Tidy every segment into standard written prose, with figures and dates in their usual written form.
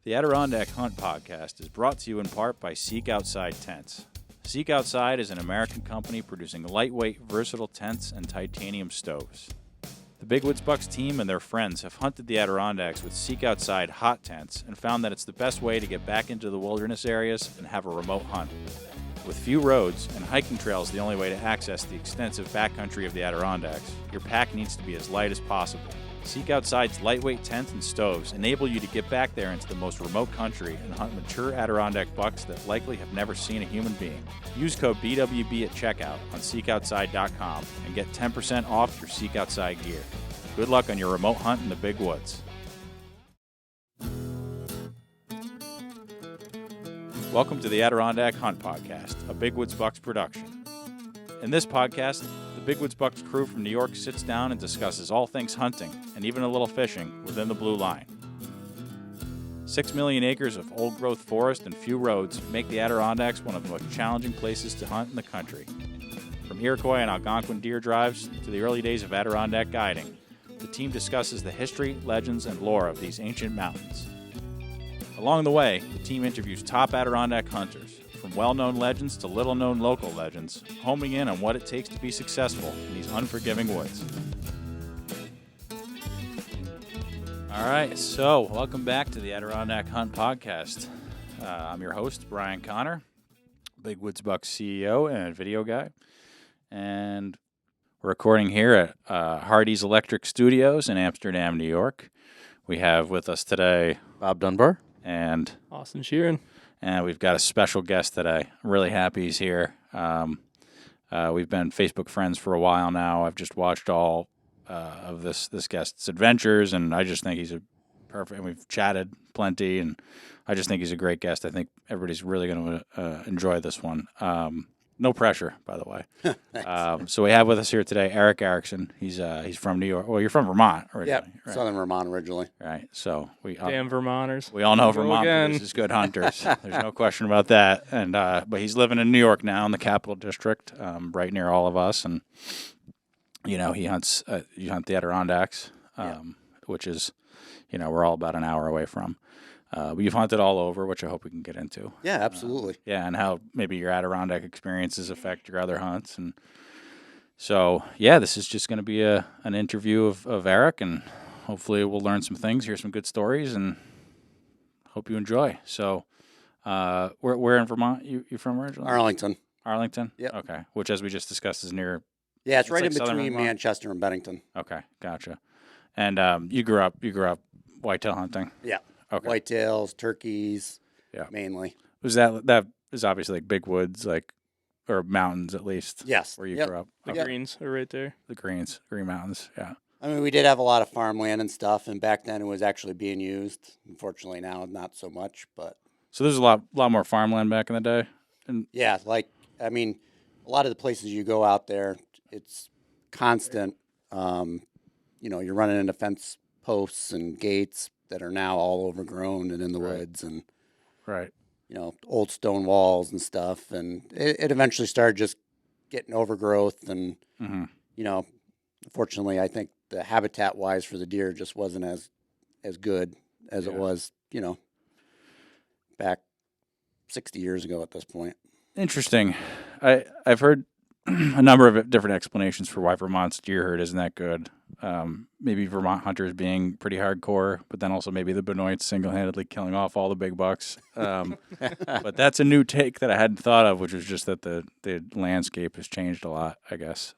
The Adirondack Hunt Podcast is brought to you in part by Seek Outside Tents. Seek Outside is an American company producing lightweight, versatile tents and titanium stoves. The Big Woods Bucks team and their friends have hunted the Adirondacks with Seek Outside hot tents and found that it's the best way to get back into the wilderness areas and have a remote hunt. With few roads and hiking trails the only way to access the extensive backcountry of the Adirondacks, your pack needs to be as light as possible. Seek Outside's lightweight tents and stoves enable you to get back there into the most remote country and hunt mature Adirondack bucks that likely have never seen a human being. Use code BWB at checkout on SeekOutside.com and get 10% off your Seek Outside gear. Good luck on your remote hunt in the big woods. Welcome to the Adirondack Hunt Podcast, a Big Woods Bucks production. In this podcast, the Big Woods Bucks crew from New York sits down and discusses all things hunting and even a little fishing within the blue line. 6 million acres of old-growth forest and few roads make the Adirondacks one of the most challenging places to hunt in the country. From Iroquois and Algonquin deer drives to the early days of Adirondack guiding, the team discusses the history, legends, and lore of these ancient mountains. Along the way, the team interviews top Adirondack hunters, from well-known legends to little-known local legends, homing in on what it takes to be successful in these unforgiving woods. All right, so welcome back to the Adirondack Hunt Podcast. I'm your host, Brian Connor, Big Woods Bucks CEO and video guy, and we're recording here at Hardy's Electric Studios in Amsterdam, New York. We have with us today Bob Dunbar and Austin Sheeran. And we've got a special guest today. I'm really happy he's here. We've been Facebook friends for a while now. I've just watched all of this guest's adventures, and I just think he's a perfect. And we've chatted plenty, and I just think he's a great guest. I think everybody's really going to enjoy this one. No pressure, by the way. So we have with us here today Erick Erickson. He's from New York. Well, you're from Vermont originally. Yeah, right? Southern Vermont originally. Right. So Damn Vermonters. We all know Vermont produces good hunters. There's no question about that. And but he's living in New York now in the Capital District, right near all of us. And you know, he hunts. You hunt the Adirondacks, which is, you know, we're all about an hour away from. But you've hunted all over, which I hope we can get into. Yeah, absolutely. And how maybe your Adirondack experiences affect your other hunts. And so, yeah, this is just going to be an interview of Erick, and hopefully we'll learn some things, hear some good stories, and hope you enjoy. So, where in Vermont you from originally? Arlington. Arlington? Yep. Okay, which, as we just discussed, is near... Yeah, it's right like in between Vermont? Manchester and Bennington. Okay, gotcha. And you grew up whitetail hunting? Yeah. Okay. Whitetails, turkeys, Yeah. mainly. Was that is obviously like big woods, like, or mountains at least? Yes. Where you Yep. grew up? The Okay. greens are right there. The Green Mountains, yeah. I mean, we did have a lot of farmland and stuff, and back then it was actually being used. Unfortunately, now not so much, but... So there's a lot more farmland back in the day? And Yeah, like, I mean, a lot of the places you go out there, it's constant. You know, you're running into fence posts and gates that are now all overgrown and in the woods, and right. you know, old stone walls and stuff. And it eventually started just getting overgrowth, and you know, unfortunately, I think the habitat wise for the deer just wasn't as good as it was, you know, back 60 years ago at this point. Interesting. I've heard a number of different explanations for why Vermont's deer herd isn't that good. Maybe Vermont hunters being pretty hardcore, but then also maybe the Benoits single-handedly killing off all the big bucks. But that's a new take that I hadn't thought of, which was just that the landscape has changed a lot, I guess.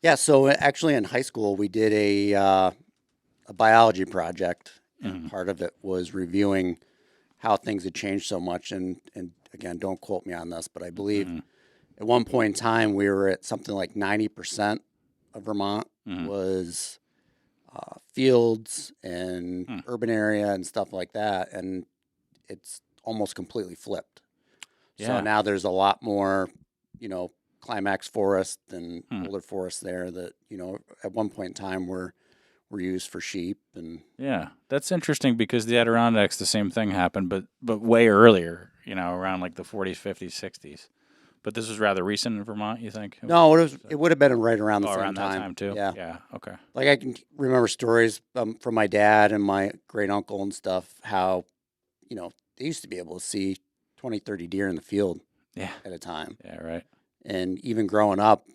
Yeah, so actually in high school we did a biology project, and part of it was reviewing how things had changed so much. And again, don't quote me on this, but I believe at one point in time we were at something like 90% of Vermont was fields and urban area and stuff like that, and it's almost completely flipped. Yeah. So now there's a lot more, you know, climax forest and older forests there that, you know, at one point in time were used for sheep. And Yeah, that's interesting because the Adirondacks, the same thing happened, but way earlier, you know, around like the 40s, 50s, 60s. But this was rather recent in Vermont, you think? No, it would have been right around the same around time. that time too? Yeah. Yeah, okay. Like I can remember stories from my dad and my great uncle and stuff, how, they used to be able to see 20, 30 deer in the field at a time. Yeah, right. And even growing up,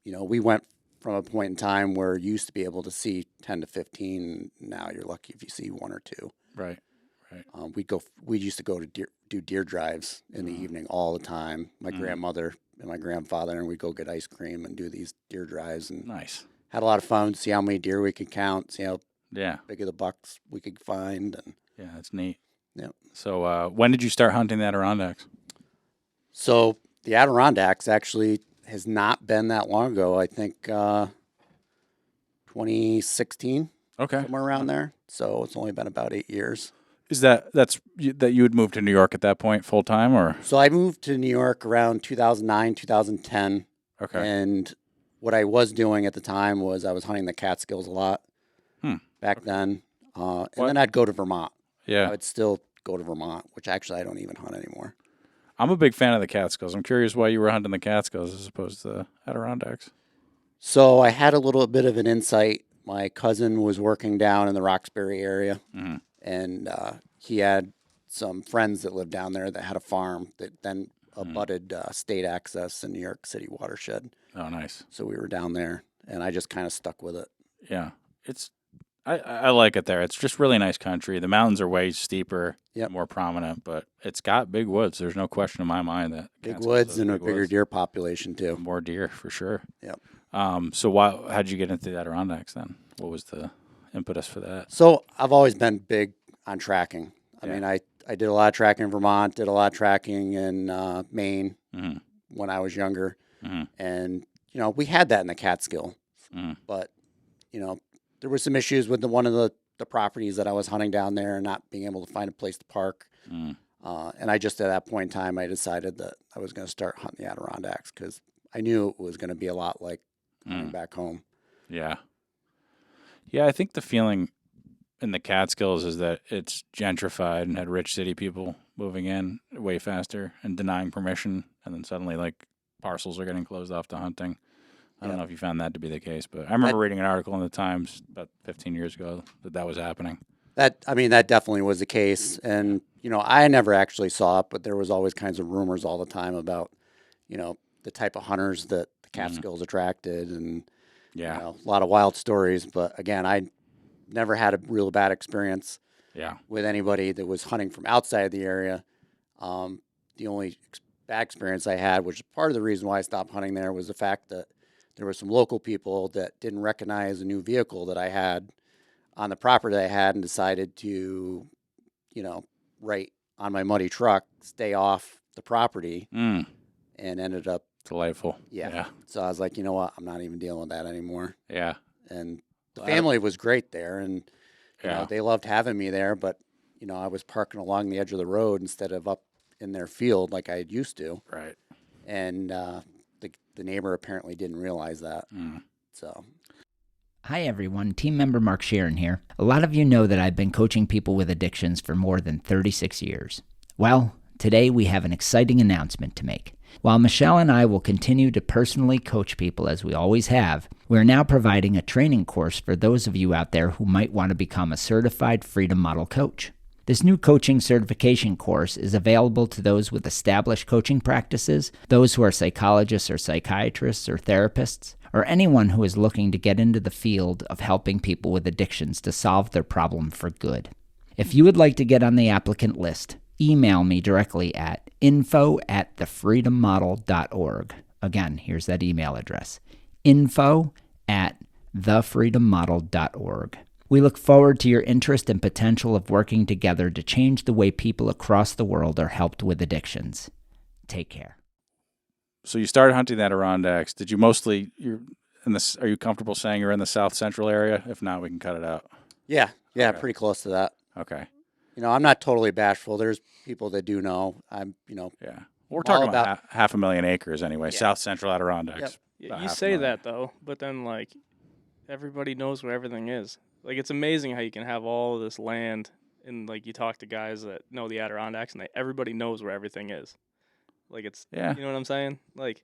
we went from a point in time where you used to be able to see 10 to 15. Now you're lucky if you see one or two. Right. We used to go to do deer drives in the evening all the time. My grandmother and my grandfather, and we'd go get ice cream and do these deer drives. And Nice. had a lot of fun, see how many deer we could count, see how big of the bucks we could find. And yeah, that's neat. yeah. So when did you start hunting the Adirondacks? So the Adirondacks actually has not been that long ago. I think 2016, somewhere around there. So it's only been about 8 years. Is that you had moved to New York at that point full time, or? So I moved to New York around 2009, 2010. Okay. And what I was doing at the time was I was hunting the Catskills a lot back then. And then I'd go to Vermont. Yeah. I would still go to Vermont, which actually I don't even hunt anymore. I'm a big fan of the Catskills. I'm curious why you were hunting the Catskills as opposed to the Adirondacks. So I had a little bit of an insight. My cousin was working down in the Roxbury area, and he had some friends that lived down there that had a farm that then abutted state access in New York City watershed. Oh, nice. So we were down there, and I just kind of stuck with it. Yeah. I like it there. It's just really nice country. The mountains are way steeper, more prominent, but it's got big woods. There's no question in my mind that big woods and a bigger deer population too. More deer for sure. Yep. So how did you get into the Adirondacks then? What was the impetus for that? So I've always been big on tracking. I mean, I did a lot of tracking in Vermont, did a lot of tracking in Maine when I was younger. And, we had that in the Catskill. But, there were some issues with one of the properties that I was hunting down there and not being able to find a place to park. And I just, at that point in time, I decided that I was going to start hunting the Adirondacks because I knew it was going to be a lot like hunting back home. Yeah. Yeah, I think the feeling in the Catskills is that it's gentrified and had rich city people moving in way faster and denying permission. And then suddenly, parcels are getting closed off to hunting. I don't know if you found that to be the case, but I remember reading an article in the Times about 15 years ago that was happening. That definitely was the case. And, I never actually saw it, but there was always kinds of rumors all the time about, the type of hunters that the Catskills attracted and, a lot of wild stories. But again, I never had a real bad experience with anybody that was hunting from outside the area. The only bad experience I had, which is part of the reason why I stopped hunting there, was the fact that there were some local people that didn't recognize a new vehicle that I had on the property that I had and decided to, right on my muddy truck, stay off the property and ended up. Delightful. Yeah. So I was like, you know what? I'm not even dealing with that anymore. Yeah. And the family was great there, and they loved having me there. But I was parking along the edge of the road instead of up in their field like I had used to. Right. And the neighbor apparently didn't realize that. So. Hi everyone, team member Mark Sharon here. A lot of you know that I've been coaching people with addictions for more than 36 years. Well, today we have an exciting announcement to make. While Michelle and I will continue to personally coach people as we always have, we're now providing a training course for those of you out there who might want to become a certified Freedom Model coach. This new coaching certification course is available to those with established coaching practices, those who are psychologists or psychiatrists or therapists, or anyone who is looking to get into the field of helping people with addictions to solve their problem for good. If you would like to get on the applicant list, email me directly at info@thefreedommodel.org. Again, here's that email address, info@thefreedommodel.org. We look forward to your interest and potential of working together to change the way people across the world are helped with addictions. Take care. So you started hunting the Adirondacks. Did you mostly, are you comfortable saying you're in the south central area? If not, we can cut it out. Yeah, Okay. Pretty close to that. Okay. I'm not totally bashful. There's people that do know. I'm. Yeah. We're talking about 500,000 acres anyway, Yeah. south central Adirondacks. Yeah, you say that, though, but then, everybody knows where everything is. It's amazing how you can have all of this land, and, you talk to guys that know the Adirondacks, and everybody knows where everything is. Like it's, Yeah. you know what I'm saying? Like,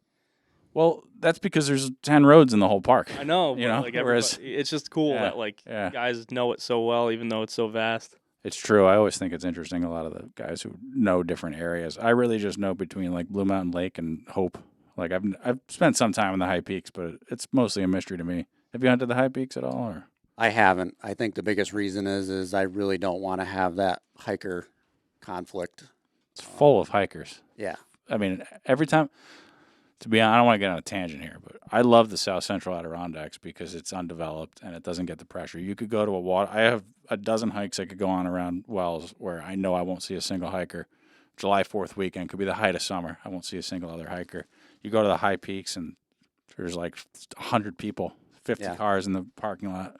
Well, that's because there's 10 roads in the whole park. I know, You but know, like whereas- it's just cool Yeah, that like yeah. guys know it so well, even though it's so vast. It's true. I always think it's interesting. A lot of the guys who know different areas. I really just know between like Blue Mountain Lake and Hope. Like I've spent some time in the high peaks, but it's mostly a mystery to me. Have you hunted the high peaks at all? Or I haven't. I think the biggest reason is I really don't want to have that hiker conflict. it's full of hikers. Yeah. I mean, every time. To be honest, I don't want to get on a tangent here, but I love the South Central Adirondacks because it's undeveloped and it doesn't get the pressure. You could go to a water. I have a dozen hikes I could go on around Wells where I know I won't see a single hiker. July 4th weekend could be the height of summer. I won't see a single other hiker. You go to the high peaks and there's like 100 people, 50 Yeah. cars in the parking lot.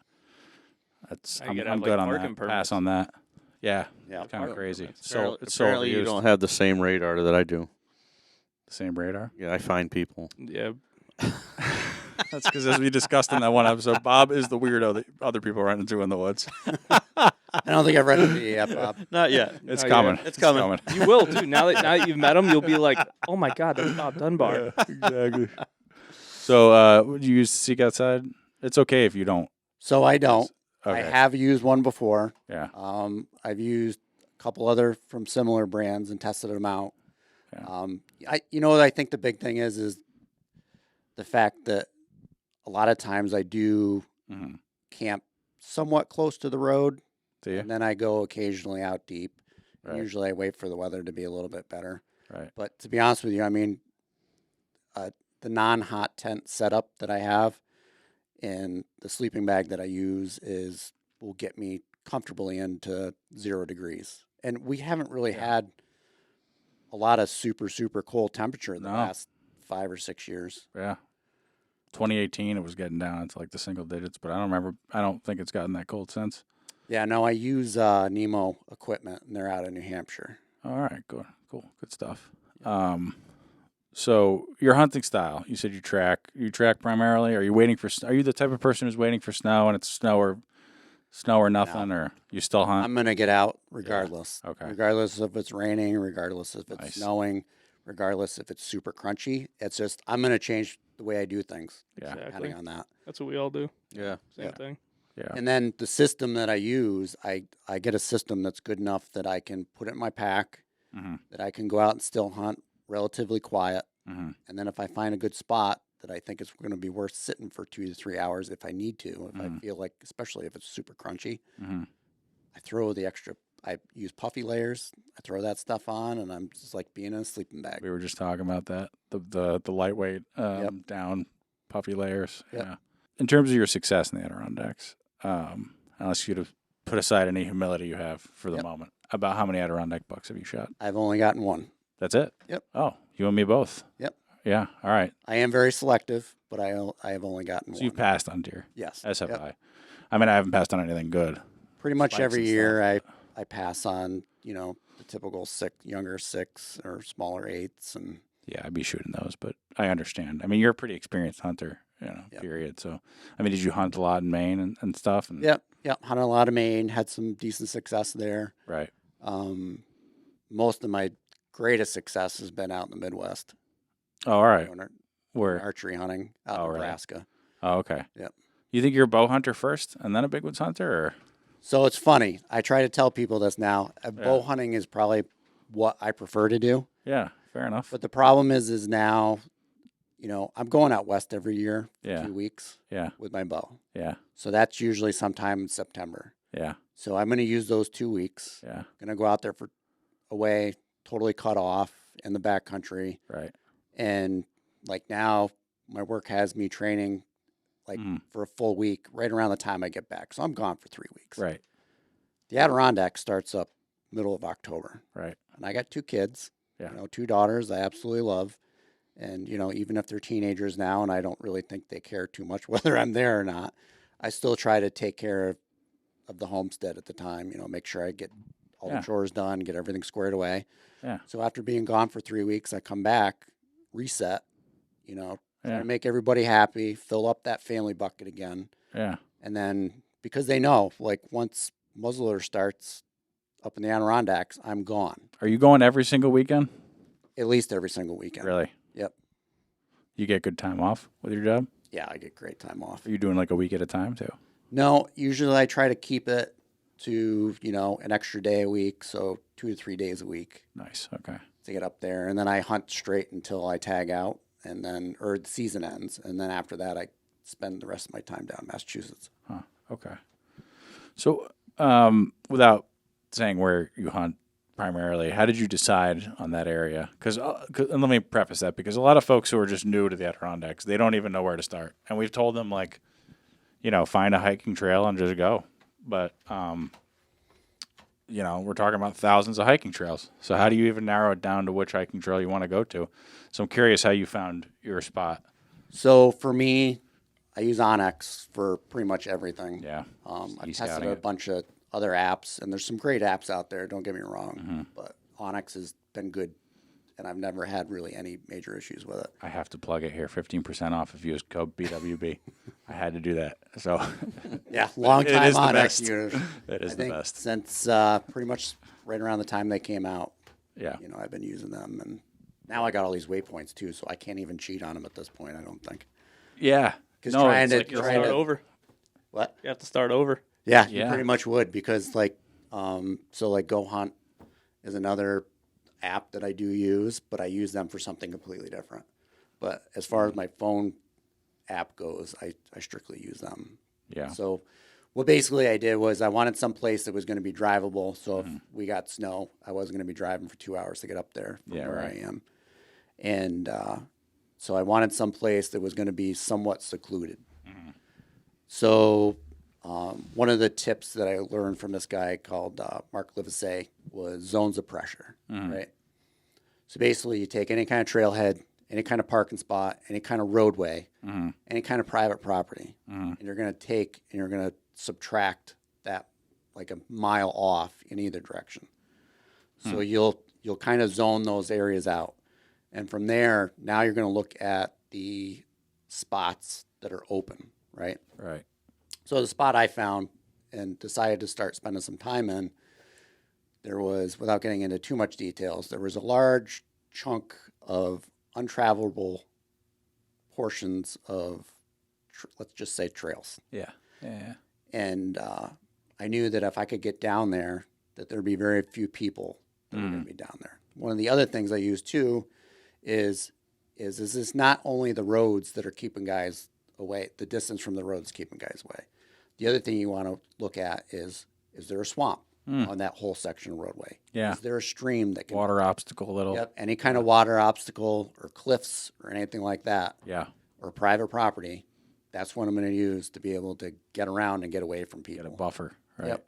That's Now you I'm gotta have, good like, on that. parking Pass permits. on that. Yeah, Yeah. kind of Parking crazy. permits. So it's so Apparently, you overused. don't have the same radar that I do. The same radar. Yeah, I find people. Yeah, That's because, as we discussed in that one episode, Bob is the weirdo that other people run into in the woods. I don't think I've read it yet, Bob. Not yet. It's Oh, coming. yeah. It's coming. you will too. Now that you've met him, you'll be like, oh my god, that's Bob Dunbar. Yeah, exactly. So, would you use Seek Outside? It's okay if you don't. So I don't. Okay. I have used one before. Yeah. I've used a couple other from similar brands and tested them out. Yeah. I think the big thing is the fact that a lot of times I do Mm-hmm. camp somewhat close to the road, Do you? and then I go occasionally out deep. Right. Usually I wait for the weather to be a little bit better. Right. But to be honest with you, I mean, the non-hot tent setup that I have and the sleeping bag that I use will get me comfortably into 0 degrees. And we haven't really had a lot of super, super cold temperature in the No. last 5 or 6 years. Yeah. 2018, it was getting down to like the single digits, but I don't think it's gotten that cold since. Yeah, no, I use Nemo equipment, and they're out of New Hampshire. All right. Good. Cool. Good stuff. So your hunting style, you said you track primarily. Are you waiting for, are you the type of person who's waiting for snow and it's snow or nothing, or you still hunt? I'm going to get out regardless. Okay. Regardless if it's raining, regardless if it's Nice. snowing, regardless if it's super crunchy. It's just, I'm going to change the way I do things Yeah. Exactly. depending on that. That's what we all do. Yeah. Same Yeah. thing. Yeah. And then the system that I use, I get a system that's good enough that I can put it in my pack, Mm-hmm. that I can go out and still hunt relatively quiet. Mm-hmm. And then if I find a good spot that I think it's going to be worth sitting for 2 to 3 hours if I need to, if I feel like, especially if it's super crunchy, Mm-hmm. I throw the extra, I use puffy layers, I throw that stuff on, and I'm just like being in a sleeping bag. We were just talking about that. The lightweight Yep. down puffy layers. Yep. Yeah. In terms of your success in the Adirondacks, I'll ask you to put aside any humility you have for the Yep. moment. About how many Adirondack bucks have you shot? I've only gotten one. That's it? Yep. Oh, you and me both. Yep. Yeah. All right. I am very selective, but I have only gotten So one. you've passed on deer. Yes. As have Yep. I. I mean, I haven't passed on anything good. Pretty much Spikes every and year stuff. I pass on, the typical younger 6 or smaller 8s. And Yeah, I'd be shooting those, but I understand. I mean, you're a pretty experienced hunter, Yep. period. So, I mean, did you hunt a lot in Maine and stuff? And, yep, hunted a lot of Maine, had some decent success there. Right. Most of my greatest success has been out in the Midwest. Oh, all right. Doing Where? archery hunting out Oh, in really? Nebraska. Oh, okay. Yep. You think you're a bow hunter first and then a big woods hunter? Or? So it's funny. I try to tell people this now. Bow hunting is probably what I prefer to do. Yeah, fair enough. But the problem is now, I'm going out west every year for Yeah. 2 weeks Yeah, with my bow. yeah, So that's usually sometime in September. yeah, So I'm going to use those 2 weeks. yeah, Going to go out there for away, totally cut off in the backcountry. right. And like now, my work has me training like for a full week right around the time I get back. So I'm gone for 3 weeks. Right, The Adirondack starts up middle of October. right. And I got 2 kids, Yeah. 2 daughters I absolutely love. And, even if they're teenagers now and I don't really think they care too much whether I'm there or not, I still try to take care of the homestead at the time, make sure I get all Yeah. the chores done, get everything squared away. Yeah. So after being gone for 3 weeks, I come back, reset, try Yeah. to make everybody happy, fill up that family bucket again. Yeah, And then because they know, like once muzzleloader starts up in the Adirondacks, I'm gone. are you going every single weekend? At least every single weekend. Really? Yep. You get good time off with your job? Yeah, I get great time off. Are you doing like a week at a time too? No, usually I try to keep it to, an extra day a week, so 2 to 3 days a week Nice. Okay. to get up there. And then I hunt straight until I tag out, or the season ends. And then after that, I spend the rest of my time down in Massachusetts. Huh. Okay. So, without saying where you hunt primarily, how did you decide on that area? And let me preface that, because a lot of folks who are just new to the Adirondacks, they don't even know where to start. And we've told them, like, find a hiking trail and just go. But, we're talking about thousands of hiking trails. So how do you even narrow it down to which hiking trail you want to go to? So I'm curious how you found your spot. So for me, I use Onyx for pretty much everything. Yeah. I've tested a bunch of other apps, and there's some great apps out there, don't get me wrong. But Onyx has been good, and I've never had really any major issues with it. I have to plug it here, 15% off if you use code BWB. I had to do that. So Yeah, long time it is Onyx. the best. It is the best. Since pretty much right around the time they came out. Yeah. I've been using them, and now I got all these waypoints too, so I can't even cheat on them at this point, I don't think. Yeah. Because trying to Start over. What? You have to start over. Yeah, Yeah. you pretty much would, because Go Hunt is another app that I do use, but I use them for something completely different. But as far as my phone app goes, I strictly use them. Yeah. So what basically I did was I wanted some place that was going to be drivable. So if we got snow, I wasn't going to be driving for 2 hours to get up there from where I am. And so I wanted some place that was going to be somewhat secluded. So one of the tips that I learned from this guy called Mark Livesey was zones of pressure, right? So basically you take any kind of trailhead, any kind of parking spot, any kind of roadway, any kind of private property, and you're going to subtract that like a mile off in either direction. So you'll kind of zone those areas out. And from there, now you're going to look at the spots that are open, right? Right. So the spot I found and decided to start spending some time in, there was, without getting into too much details, there was a large chunk of untravelable portions of, let's just say, trails. Yeah. Yeah. And I knew that if I could get down there, that there'd be very few people that were going to be down there. One of the other things I use too is this not only the roads that are keeping guys away, the distance from the roads keeping guys away. The other thing you want to look at is there a swamp on that whole section of roadway? Yeah. Is there a stream that can Water obstacle little. Yep, any kind of water obstacle or cliffs or anything like that, Yeah. or private property? That's what I'm going to use to be able to get around and get away from people. Get a buffer. Right. Yep.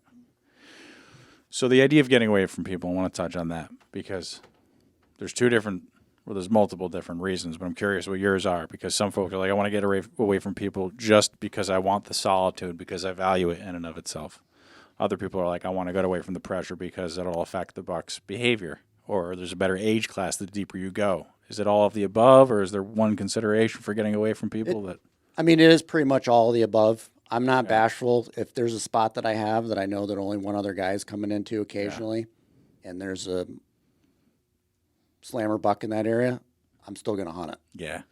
So the idea of getting away from people, I want to touch on that because there's multiple different reasons, but I'm curious what yours are, because some folks are like, I want to get away from people just because I want the solitude, because I value it in and of itself. Other people are like, I want to get away from the pressure because it'll affect the buck's behavior, or there's a better age class the deeper you go. Is it all of the above, or is there one consideration for getting away from people It is pretty much all of the above. I'm not bashful. If there's a spot that I have that I know that only one other guy is coming into occasionally, and there's a slammer buck in that area, I'm still going to hunt it. Yeah.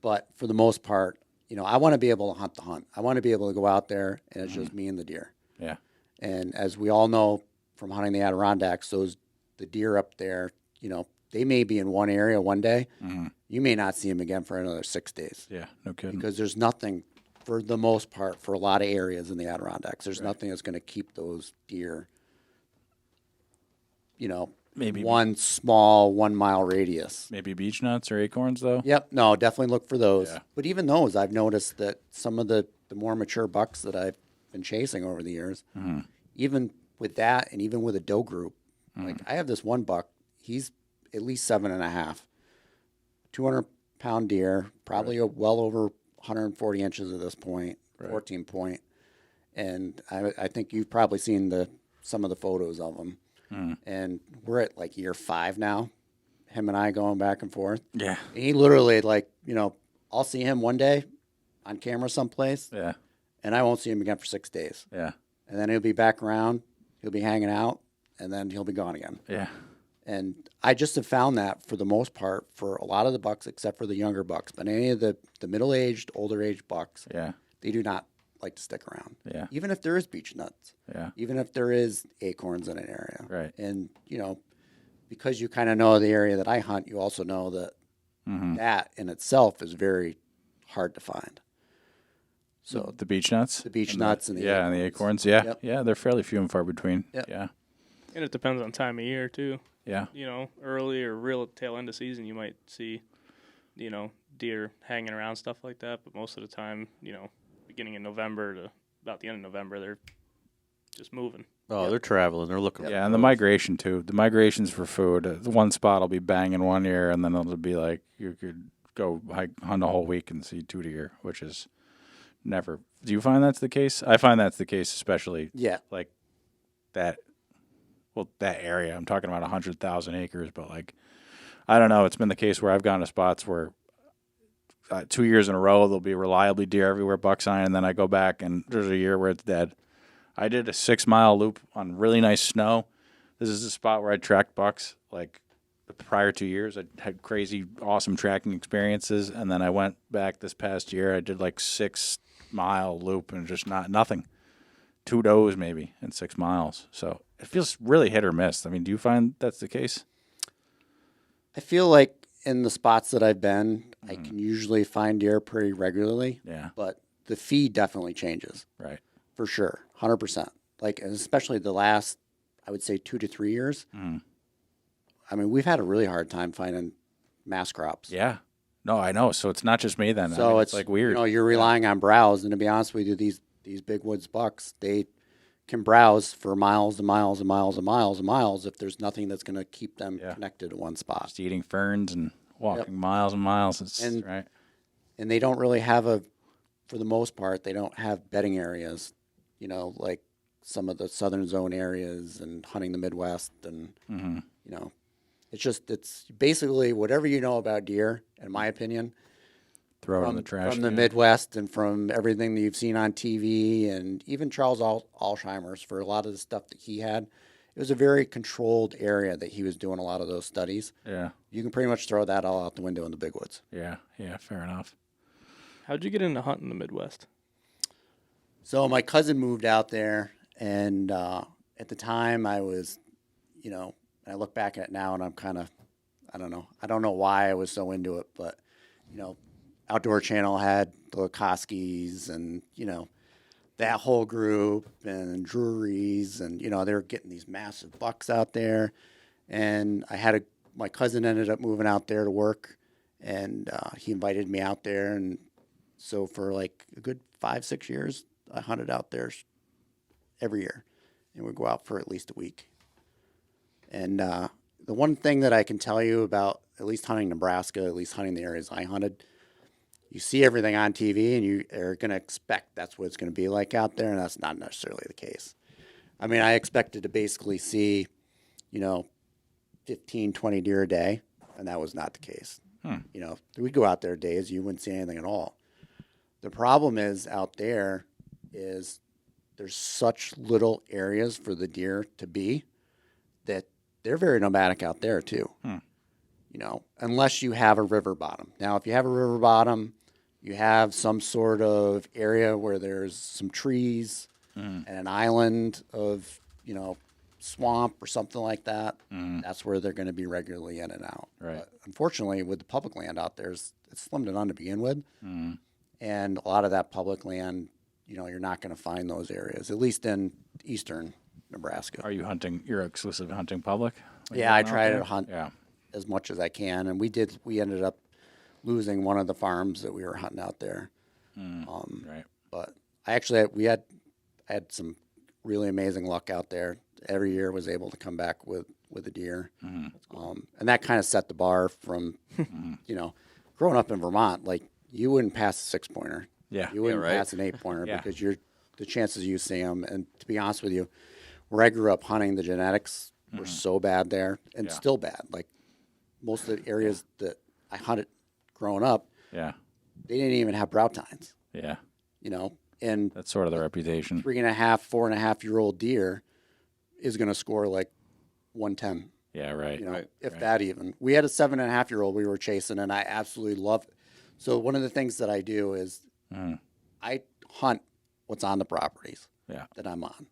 But for the most part, I want to be able to hunt the hunt. I want to be able to go out there and it's just me and the deer. Yeah. And as we all know from hunting the Adirondacks, the deer up there, they may be in one area one day. You may not see them again for another 6 days. Yeah. No kidding. Because there's nothing, for the most part, for a lot of areas in the Adirondacks, there's nothing that's going to keep those deer, Maybe one small 1 mile radius. Maybe beech nuts or acorns, though. Yep. No, definitely look for those. Yeah. But even those, I've noticed that some of the more mature bucks that I've been chasing over the years, even with that and even with a doe group, like I have this one buck, he's at least 7.5, 200-pound deer, probably well over 140 inches at this point, 14 point. And I think you've probably seen some of the photos of him. And we're at like year 5 now, him and I going back and forth. Yeah. And he literally, I'll see him one day on camera someplace, Yeah. and I won't see him again for 6 days. Yeah. And then he'll be back around, he'll be hanging out, and then he'll be gone again. Yeah. And I just have found that for the most part, for a lot of the bucks, except for the younger bucks, but any of the middle-aged, older-aged bucks, Yeah. they do not like to stick around. Yeah. Even if there is beech nuts, Yeah. even if there is acorns in an area. Right. And, because you kind of know the area that I hunt, you also know that that in itself is very hard to find. So The beech nuts? the beech nuts and the yeah, and the acorns. Yeah. Yep. Yeah, they're fairly few and far between. Yep. Yeah. And it depends on time of year too. Yeah. Early or real tail end of season, you might see, deer hanging around, stuff like that. But most of the time, beginning in November to about the end of November, they're just moving. Oh, they're traveling. They're looking. Yeah, and the migration too. The migration's for food. The one spot will be banging one year, and then it'll be like you could go hunt a whole week and see 2 deer, which is never. Do you find that's the case? I find that's the case, especially like that. Well, that area. I'm talking about 100,000 acres, but I don't know. It's been the case where I've gone to spots where 2 years in a row there'll be reliably deer everywhere, buck sign, and then I go back and there's a year where it's dead. I did a 6-mile loop on really nice snow. This is the spot where I tracked bucks the prior 2 years. I had crazy, awesome tracking experiences, and then I went back this past year. I did 6-mile loop and just nothing. 2 does maybe in 6 miles. So it feels really hit or miss. I mean, do you find that's the case? I feel like in the spots that I've been, I can usually find deer pretty regularly. Yeah. But the feed definitely changes. Right. For sure. 100%. And especially the last, I would say 2 to 3 years. I mean, we've had a really hard time finding mass crops. Yeah. No, I know. So it's not just me then. So it's weird. You're relying on browse. And to be honest with you, these big woods bucks, they can browse for miles and miles and miles and miles and miles if there's nothing that's going to keep them connected to one spot. Just eating ferns and walking miles and miles. Right. And they don't really have for the most part, they don't have bedding areas, like some of the southern zone areas and hunting the Midwest. And, it's basically whatever you know about deer, in my opinion. Throw it in the trash. From the Midwest and from everything that you've seen on TV and even Charles Alzheimer's for a lot of the stuff that he had. It was a very controlled area that he was doing a lot of those studies. Yeah. You can pretty much throw that all out the window in the big woods. Yeah. Yeah. Fair enough. How'd you get into hunting the Midwest? So my cousin moved out there, and at the time I was, I look back at it now and I'm kind of, I don't know. I don't know why I was so into it, but, Outdoor Channel had the Koskis and, that whole group and Drury's and, they were getting these massive bucks out there. And my cousin ended up moving out there to work, and he invited me out there. And so for a good 5-6 years, I hunted out there every year, and we'd go out for at least a week. And the one thing that I can tell you about at least hunting Nebraska, at least hunting the areas I hunted, you see everything on TV and you are going to expect that's what it's going to be like out there, and that's not necessarily the case. I mean, I expected to basically see, 15, 20 deer a day, and that was not the case. We'd go out there days, you wouldn't see anything at all. The problem is out there is there's such little areas for the deer to be that they're very nomadic out there too. Unless you have a river bottom. Now, if you have a river bottom, you have some sort of area where there's some trees and an island of, swamp or something like that. That's where they're going to be regularly in and out. Right. But unfortunately, with the public land out there, it's slim to none to begin with. And a lot of that public land, you're not going to find those areas, at least in eastern Nebraska. Are you hunting? You're exclusively hunting public? Yeah, I try to hunt as much as I can, and we ended up losing one of the farms that we were hunting out there. Right. But I had some really amazing luck out there. Every year was able to come back with a deer, and that kind of set the bar from growing up in Vermont. You wouldn't pass a 6-pointer. Yeah. You wouldn't pass an 8-pointer because the chances you see them. And to be honest with you, where I grew up hunting, the genetics were so bad there and still bad. Most of the areas that I hunted growing up, they didn't even have brow tines. Yeah. And that's sort of the reputation. 3.5, 4.5-year-old deer is going to score 110. Yeah, right. You know, Right, if right. that even. We had a 7.5-year-old we were chasing, and I absolutely loved it. So one of the things that I do is Mm. I hunt what's on the properties Yeah. that I'm on.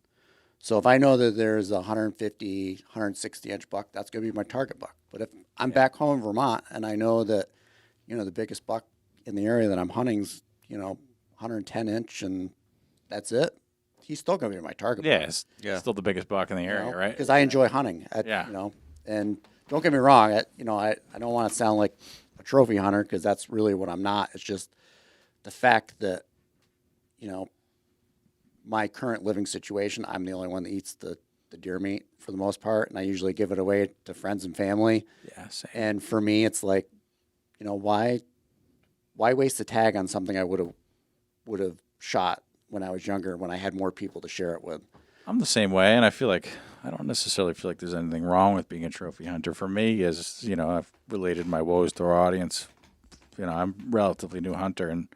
So if I know that there's a 150, 160-inch buck, that's going to be my target buck. But if I'm back home in Vermont and I know that, you know, the biggest buck in the area that I'm hunting's, you know, 110-inch and that's it, he's still going to be my target Yeah, buck. it's Yeah. still the biggest buck in the area, right? Because I enjoy hunting. Yeah. You know, and don't get me wrong, I don't want to sound like a trophy hunter because that's really what I'm not. It's just the fact that, you know, my current living situation, I'm the only one that eats the deer meat for the most part, and I usually give it away to friends and family. Yeah, same. And for me, it's like, you know, why waste a tag on something I would have shot when I was younger, when I had more people to share it with? I'm the same way, and I don't necessarily feel like there's anything wrong with being a trophy hunter. For me, as you know, I've related my woes to our audience. You know, I'm a relatively new hunter, and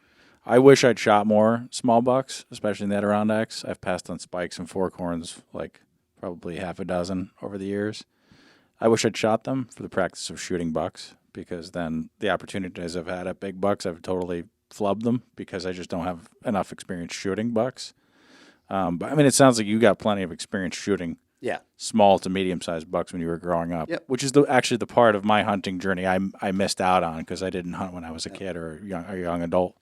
I wish I'd shot more small bucks, especially in the Adirondacks. I've passed on spikes and forkhorns like probably half a dozen over the years. I wish I'd shot them for the practice of shooting bucks, because then the opportunities I've had at big bucks, I've totally flubbed them because I just don't have enough experience shooting bucks. But I mean, it sounds like you got plenty of experience shooting Yeah. small to medium-sized bucks when you were growing up, Yep. which is actually the part of my hunting journey I missed out on because I didn't hunt when I was a kid or a young adult.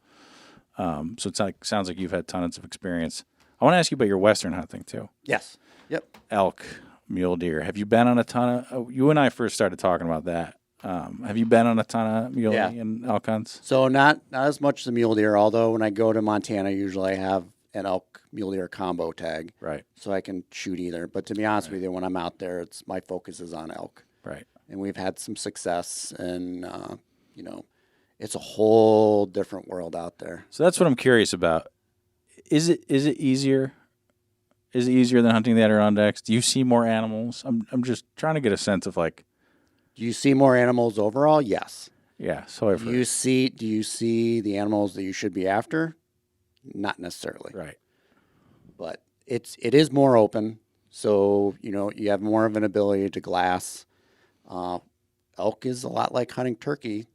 So it sounds like you've had tons of experience. I want to ask you about your Western hunting too. Yes. Yep. Elk, mule deer. Have you been on a ton of? You and I first started talking about that. Have you been on a ton of mule and elk hunts? So not as much as a mule deer, although when I go to Montana, usually I have an elk mule deer combo tag, Right, so I can shoot either. But to be honest with you, when I'm out there, my focus is on elk, right. and we've had some success. And you know, it's a whole different world out there. So that's what I'm curious about. Is it easier? Is it easier than hunting the Adirondacks? Do you see more animals? I'm just trying to get a sense of like. Do you see more animals overall? Yes. Yeah, so I've Do heard. you see the animals that you should be after? Not necessarily. Right. But it is more open, so you know you have more of an ability to glass. Elk is a lot like hunting turkey,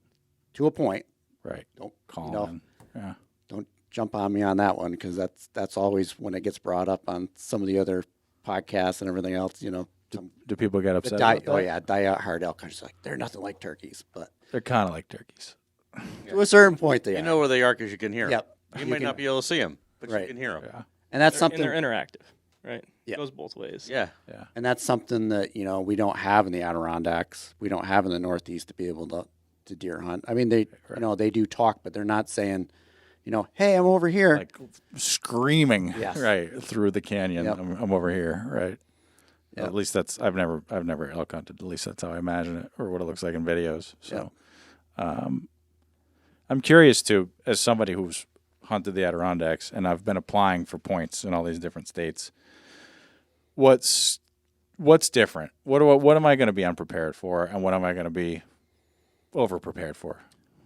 to a point. Right. Don't Call you know, in. Yeah. Don't jump on me on that one because that's always when it gets brought up on some of the other podcasts and everything else. You know, Do people get upset about that? die-hard elk hunters like they're nothing like turkeys, but They're kind of like turkeys. to a certain point they You are. know where they are because you can hear them. Yep. You You might can- not be able to see them, but Right. you can hear them. Yeah. and that's And something. they're interactive, right? Yeah. It goes both ways. Yeah. Yeah. And that's something that, you know, we don't have in the Adirondacks. We don't have in the Northeast to be able to deer hunt. I mean, they do talk, but they're not saying, you know, hey, I'm over here. Like screaming Yes. right through the canyon. Yep. I'm over here, right? Yep. At least I've never elk hunted. At least that's how I imagine it, or what it looks like in videos. So, I'm curious too, as somebody who's hunted the Adirondacks and I've been applying for points in all these different states. What's different? What am I going to be unprepared for, and what am I going to be over prepared for?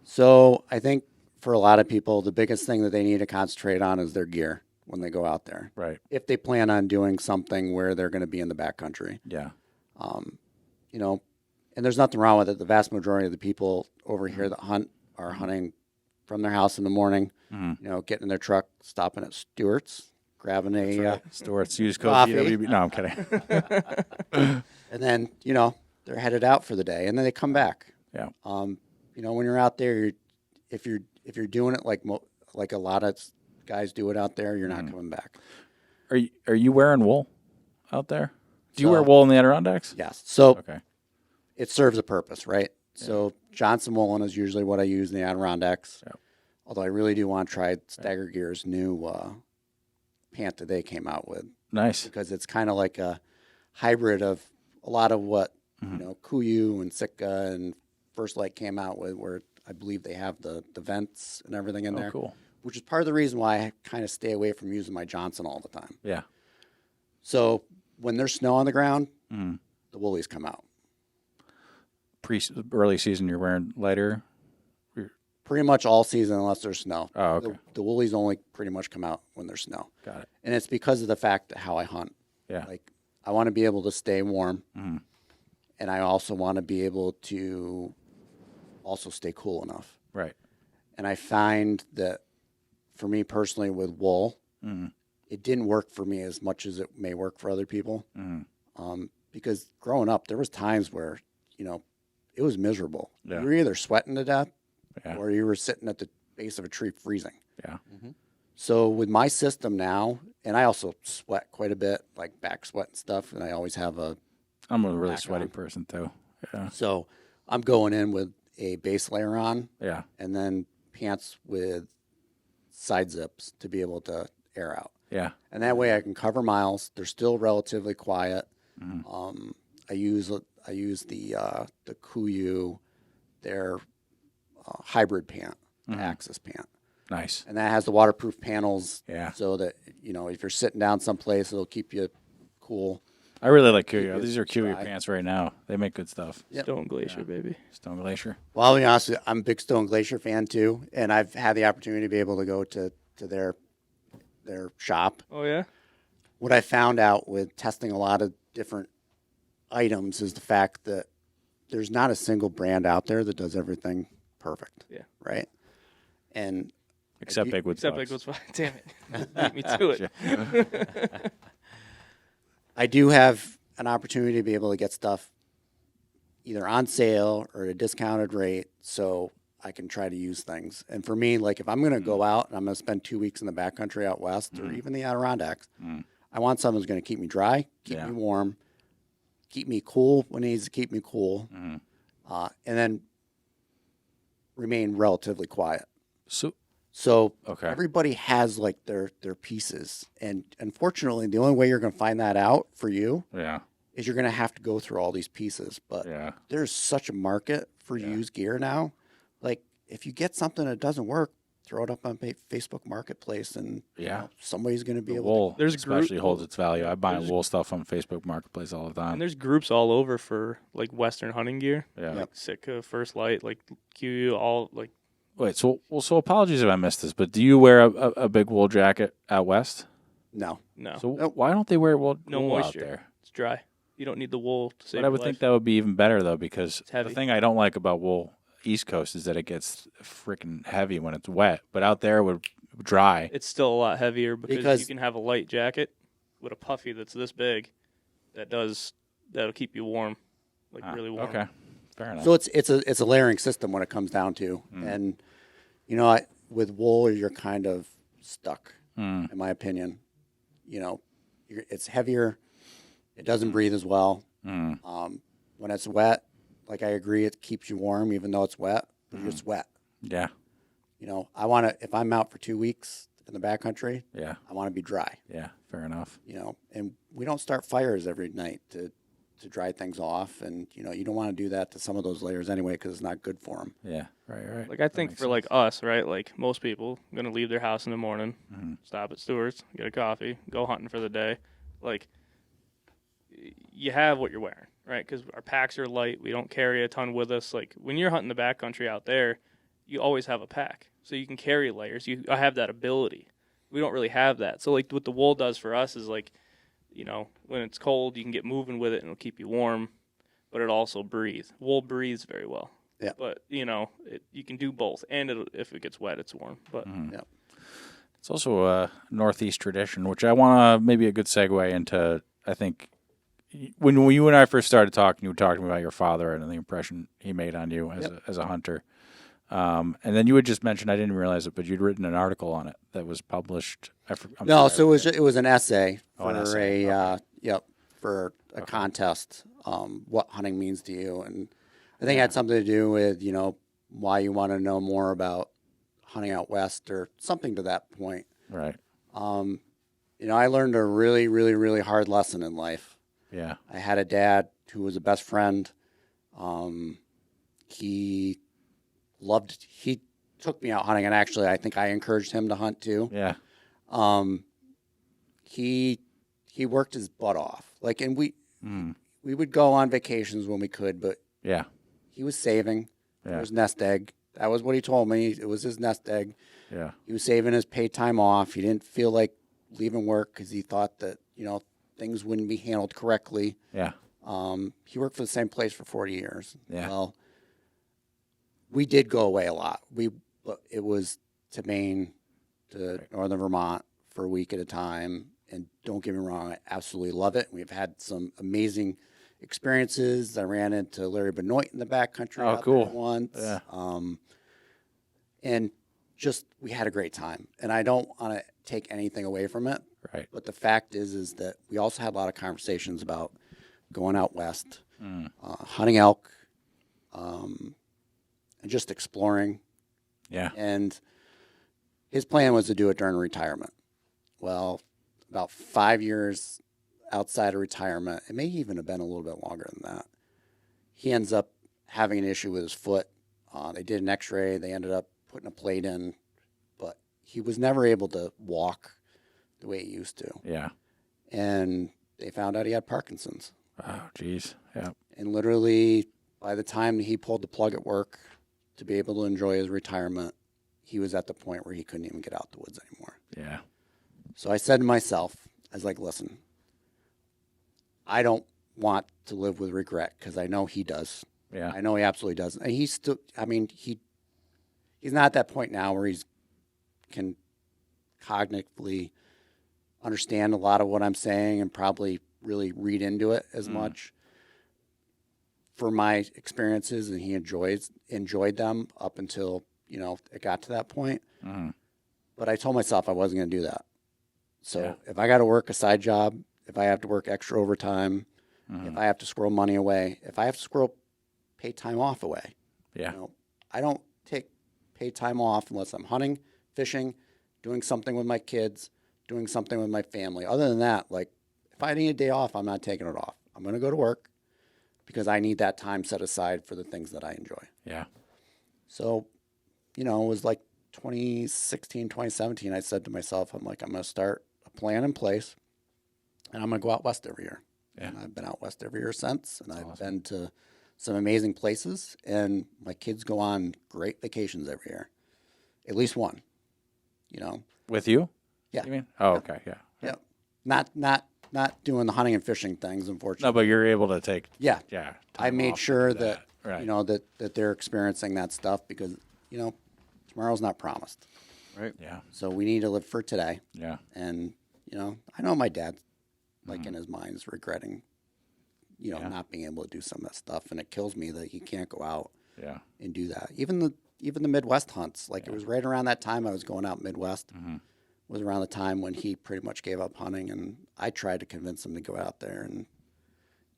So I think for a lot of people, the biggest thing that they need to concentrate on is their gear when they go out there. Right. If they plan on doing something where they're going to be in the backcountry, Yeah. you know, and there's nothing wrong with it. The vast majority of the people over here that hunt are hunting from their house in the morning, you know, getting in their truck, stopping at Stewart's, grabbing a, Stewart's use code Coffee. PWB. No, I'm kidding. and then, you know, they're headed out for the day and then they come back. Yeah. You know, when you're out there, if you're doing it like a lot of guys do it out there, you're not coming back. Are you wearing wool out there? Do you So- wear wool in the Adirondacks? Yes. So Okay. it serves a purpose, right? So Johnson woolen is usually what I use in the Adirondacks. Yep. Although I really do want to try Stagger Gear's new pant that they came out with Nice. because it's kind of like a hybrid of a lot of what you know Kuiu and Sitka and First Light came out with, where I believe they have the vents and everything in Oh, there. cool. Which is part of the reason why I kind of stay away from using my Johnson all the time. Yeah. So when there's snow on the ground, Mm-hmm. the woolies come out. Early season, you're wearing lighter. Pretty much all season unless there's snow. Oh, okay. The woolies only pretty much come out when there's snow. Got it. And it's because of the fact that how I hunt. Yeah. Like I want to be able to stay warm. and I also want to be able to also stay cool enough. Right. And I find that for me personally with wool, it didn't work for me as much as it may work for other people. Because growing up, there was times where, it was miserable. Yeah. You were either sweating to death Yeah. or you were sitting at the base of a tree freezing. Yeah. So with my system now, and I also sweat quite a bit, like back sweat and stuff, and I always have I'm a really Back sweaty on. person too. Yeah. so I'm going in with a base layer on Yeah. and then pants with side zips to be able to air out. Yeah. And that way I can cover miles. They're still relatively quiet. I use the Kuyu, their hybrid pant, Axis pant. Nice. And that has the waterproof panels, Yeah. so that if you're sitting down someplace, it'll keep you cool. I really like Kuyo. it These are Kuyo dry. pants right now. They make good stuff. Yep. Stone Glacier, baby. Stone Glacier. Well, I'll be honest with you, I'm a big Stone Glacier fan too, and I've had the opportunity to be able to go to their shop. Oh yeah. What I found out with testing a lot of different items is the fact that there's not a single brand out there that does everything perfect. Yeah. Right. And Except you- Big Woods Except Bucks. Big Woods Bucks. Damn it. Beat me to it. I do have an opportunity to be able to get stuff either on sale or at a discounted rate, so I can try to use things. And for me, like if I'm going to go out and I'm going to spend 2 weeks in the backcountry out west or even the Adirondacks, I want something that's going to keep me dry, keep Yeah. me warm, keep me cool when it needs to keep me cool, and then remain relatively quiet. So, So okay. everybody has like their pieces, and unfortunately, the only way you're going to find that out for you Yeah. is you're going to have to go through all these pieces. But Yeah. there's such a market for used gear now. Like if you get something that doesn't work, throw it up on Facebook Marketplace, and Yeah. somebody's going to be The able. wool There's especially group- holds its value. I buy there's- wool stuff on Facebook Marketplace all the time. And there's groups all over for like Western hunting gear. Yeah. Like Sitka, First Light, like QU, all like Wait, so apologies if I missed this, but do you wear a big wool jacket out west? No, no. So Nope. why don't they wear wool No out moisture. there? It's dry. You don't need the wool to save But I would your think life. that would be even better though, because the heavy. thing I don't like about wool East Coast is that it gets freaking heavy when it's wet, but out there would dry. It's still a lot heavier because Because- you can have a light jacket with a puffy that's this big that'll keep you warm, like really warm. Okay, fair enough. so it's a layering system when it comes down to, and with wool you're kind of stuck, in my opinion. It's heavier, it doesn't breathe as well. When it's wet, like I agree, it keeps you warm even though it's wet. But it's wet. Yeah, I want to, if I'm out for 2 weeks in the backcountry, yeah, I want to be dry. yeah. Fair enough. And we don't start fires every night to dry things off, and you don't want to do that to some of those layers anyway because it's not good for them. Yeah, right. Like I think for like us, right? Like most people, going to leave their house in the morning, stop at Stewart's, get a coffee, go hunting for the day. Like you have what you're wearing, right? Because our packs are light. We don't carry a ton with us. Like when you're hunting the backcountry out there, you always have a pack, so you can carry layers. I have that ability. We don't really have that. So like what the wool does for us is like, when it's cold, you can get moving with it and it'll keep you warm, but it also breathes. Wool breathes very well. Yeah. But you can do both, and if it gets wet, it's warm. But Yeah. It's also a Northeast tradition, which I want to maybe a good segue into. I think when you and I first started talking, you were talking about your father and the impression he made on you as a hunter. And then you had just mentioned, I didn't realize it, but you'd written an article on it that was published. So it was an essay Oh, an for essay. for a contest. What hunting means to you, and I think it had something to do with why you want to know more about hunting out west or something to that point. Right. I learned a really, really, really hard lesson in life. Yeah. I had a dad who was a best friend. He took me out hunting, and actually I think I encouraged him to hunt too. Yeah. He worked his butt off. And we would go on vacations when we could, but Yeah. he was saving for Yeah. his nest egg. That was what he told me. It was his nest egg. Yeah. He was saving his paid time off. He didn't feel like leaving work because he thought that things wouldn't be handled correctly. Yeah. He worked for the same place for 40 years. Yeah. Well, we did go away a lot. It was to Maine, to northern Vermont for a week at a time. And don't get me wrong, I absolutely love it. We've had some amazing experiences. I ran into Larry Benoit in the backcountry out cool. there once. Yeah. And just, we had a great time. And I don't want to take anything away from it. Right. But the fact is that we also had a lot of conversations about going out west, hunting elk, and just exploring. Yeah. And his plan was to do it during retirement. Well, about 5 years outside of retirement, it may even have been a little bit longer than that, he ends up having an issue with his foot. They did an x-ray. They ended up putting a plate in, but he was never able to walk the way he used to. Yeah. And they found out he had Parkinson's. Oh, geez. Yeah. And literally, by the time he pulled the plug at work to be able to enjoy his retirement, he was at the point where he couldn't even get out the woods anymore. Yeah. So I said to myself, I was like, listen, I don't want to live with regret because I know he does. Yeah. I know he absolutely does. And he's still, I mean, he's not at that point now where he's can cognitively understand a lot of what I'm saying and probably really read into it as much. For my experiences, and he enjoyed them up until, it got to that point. But I told myself I wasn't going to do that. So if I got to work a side job, if I have to work extra overtime, if I have to squirrel money away, if I have to squirrel paid time off away, I don't take paid time off unless I'm hunting, fishing, doing something with my kids, doing something with my family. Other than that, like, if I need a day off, I'm not taking it off. I'm going to go to work because I need that time set aside for the things that I enjoy. Yeah. So, it was like 2016, 2017, I said to myself, I'm going to start a plan in place, and I'm going to go out west every year. Yeah. And I've been out west every year since, and I've been to some amazing places, and my kids go on great vacations every year. At least one, With you? Yeah. You mean? Oh, okay. Yeah. Yeah. Not doing the hunting and fishing things, unfortunately. No, but you're able to take. Yeah. Yeah. I time made off sure to do that, Right. that they're experiencing that stuff because, tomorrow's not promised. Right. Yeah. So we need to live for today. Yeah. And, I know my dad, in his mind, is regretting, not being able to do some of that stuff. And it kills me that he can't go out Yeah. and do that. Even the Midwest hunts, it was right around that time I was going out Midwest. Was around the time when he pretty much gave up hunting, and I tried to convince him to go out there, and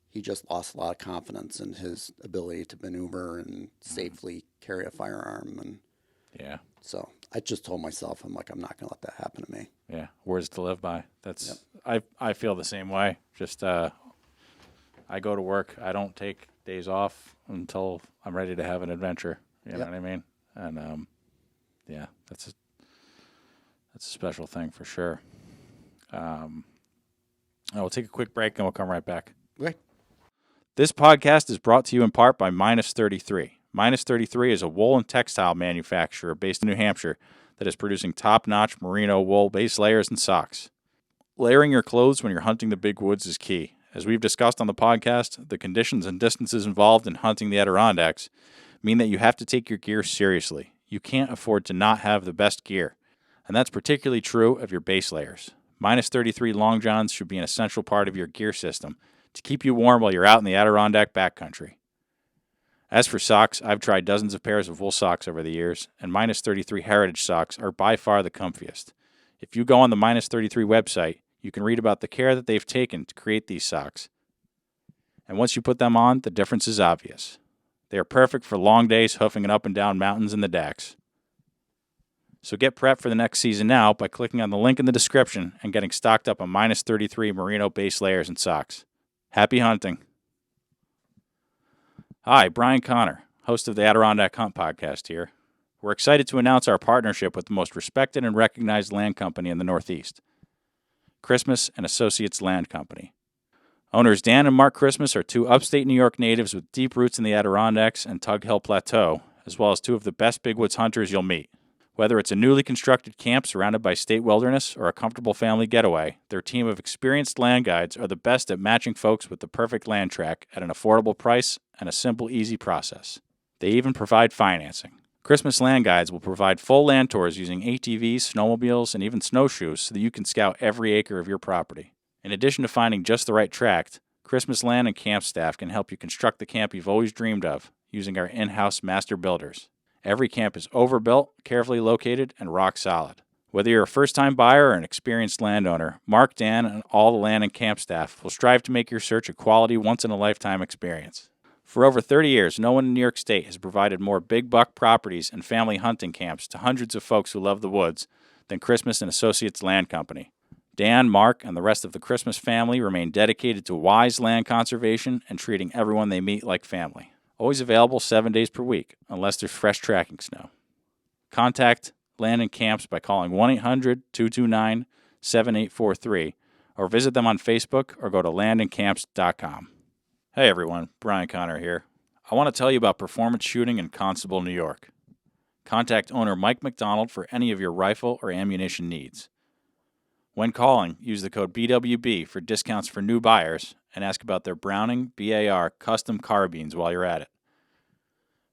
he just lost a lot of confidence in his ability to maneuver and safely carry a firearm. And Yeah. so I just told myself, I'm not going to let that happen to me. Yeah. Words to live by. That's I feel the same way. Just I go to work. I don't take days off until I'm ready to have an adventure. You know what I mean? And that's a special thing for sure. We'll take a quick break and we'll come right back. Okay. This podcast is brought to you in part by Minus 33. Minus 33 is a wool and textile manufacturer based in New Hampshire that is producing top-notch merino wool base layers and socks. Layering your clothes when you're hunting the big woods is key. As we've discussed on the podcast, the conditions and distances involved in hunting the Adirondacks mean that you have to take your gear seriously. You can't afford to not have the best gear. And that's particularly true of your base layers. Minus 33 long johns should be an essential part of your gear system to keep you warm while you're out in the Adirondack backcountry. As for socks, I've tried dozens of pairs of wool socks over the years, and Minus 33 Heritage socks are by far the comfiest. If you go on the Minus 33 website, you can read about the care that they've taken to create these socks. And once you put them on, the difference is obvious. They are perfect for long days hoofing it up and down mountains in the Dacks. So get prepped for the next season now by clicking on the link in the description and getting stocked up on Minus 33 merino base layers and socks. Happy hunting. Hi, Brian Connor, host of the Adirondack Hunt Podcast here. We're excited to announce our partnership with the most respected and recognized land company in the Northeast, Christmas and Associates Land Company. Owners Dan and Mark Christmas are two upstate New York natives with deep roots in the Adirondacks and Tug Hill Plateau, as well as two of the best big woods hunters you'll meet. Whether it's a newly constructed camp surrounded by state wilderness or a comfortable family getaway, their team of experienced land guides are the best at matching folks with the perfect land track at an affordable price and a simple, easy process. They even provide financing. Christmas Land Guides will provide full land tours using ATVs, snowmobiles, and even snowshoes so that you can scout every acre of your property. In addition to finding just the right tract, Christmas Land and Camp staff can help you construct the camp you've always dreamed of using our in-house master builders. Every camp is overbuilt, carefully located, and rock solid. Whether you're a first-time buyer or an experienced landowner, Mark, Dan, and all the land and camp staff will strive to make your search a quality, once-in-a-lifetime experience. For over 30 years, no one in New York State has provided more big buck properties and family hunting camps to hundreds of folks who love the woods than Christmas and Associates Land Company. Dan, Mark, and the rest of the Christmas family remain dedicated to wise land conservation and treating everyone they meet like family. Always available 7 days per week, unless there's fresh tracking snow. Contact Land and Camps by calling 1-800-229-7843 or visit them on Facebook or go to landandcamps.com. Hey everyone, Brian Connor here. I want to tell you about performance shooting in Constable, New York. Contact owner Mike McDonald for any of your rifle or ammunition needs. When calling, use the code BWB for discounts for new buyers and ask about their Browning BAR custom carbines while you're at it.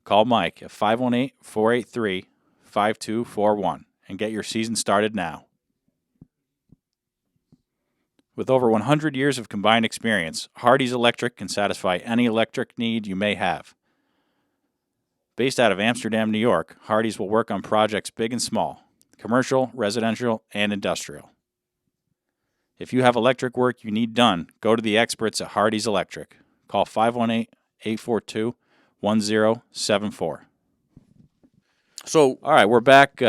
Call Mike at 518-483-5241 and get your season started now. With over 100 years of combined experience, Hardee's Electric can satisfy any electric need you may have. Based out of Amsterdam, New York, Hardee's will work on projects big and small, commercial, residential, and industrial. If you have electric work you need done, go to the experts at Hardee's Electric. Call 518-842-1074. So, all right, we're back.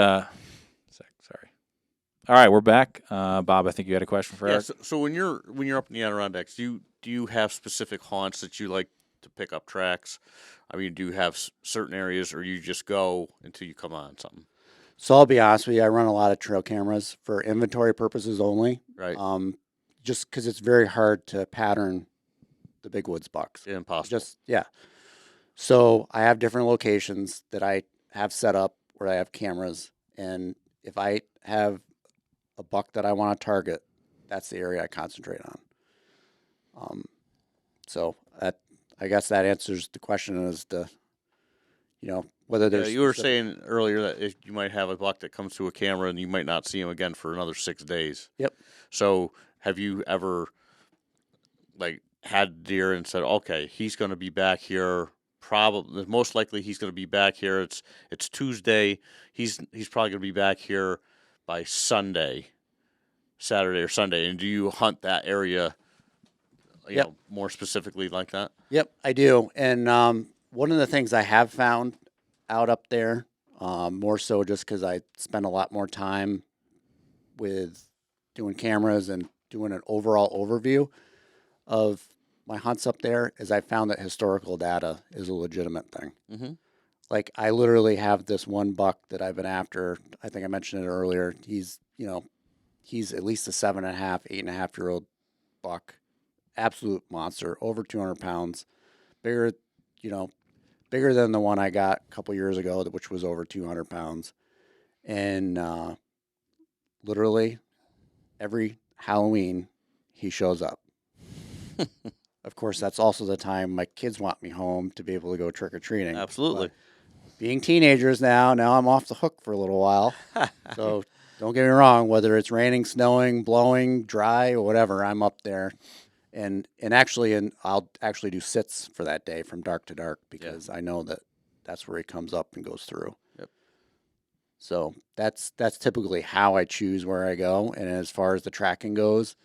All right, we're back. Bob, I think you had a question for Eric. So when you're up in the Adirondacks, do you have specific haunts that you like to pick up tracks? I mean, do you have certain areas, or you just go until you come on something? So I'll be honest with you, I run a lot of trail cameras for inventory purposes only. Right. Just because it's very hard to pattern the big woods bucks. Impossible. So I have different locations that I have set up where I have cameras, and if I have a buck that I want to target, that's the area I concentrate on. So I guess that answers the question as to, whether there's... you were saying earlier that if you might have a buck that comes to a camera and you might not see him again for another 6 days. Yep. So have you ever, had deer and said, okay, he's going to be back here, probably, most likely he's going to be back here. It's Tuesday. He's probably going to be back here by Saturday or Sunday. And do you hunt that area, more specifically like that? Yep, I do. And one of the things I have found out up there, more so just because I spend a lot more time with doing cameras and doing an overall overview of my hunts up there, is I found that historical data is a legitimate thing. Mm-hmm. I literally have this one buck that I've been after. I think I mentioned it earlier. He's at least a 7.5, 8.5-year-old buck. Absolute monster, over 200 pounds, bigger than the one I got a couple years ago, which was over 200 pounds. And literally every Halloween he shows up. Of course, that's also the time my kids want me home to be able to go trick-or-treating. Absolutely. But being teenagers now I'm off the hook for a little while. So don't get me wrong, whether it's raining, snowing, blowing, dry, or whatever, I'm up there. And I'll actually do sits for that day from dark to dark because I know that that's where he comes up and goes through. Yep. So that's typically how I choose where I go. And as far as the tracking goes,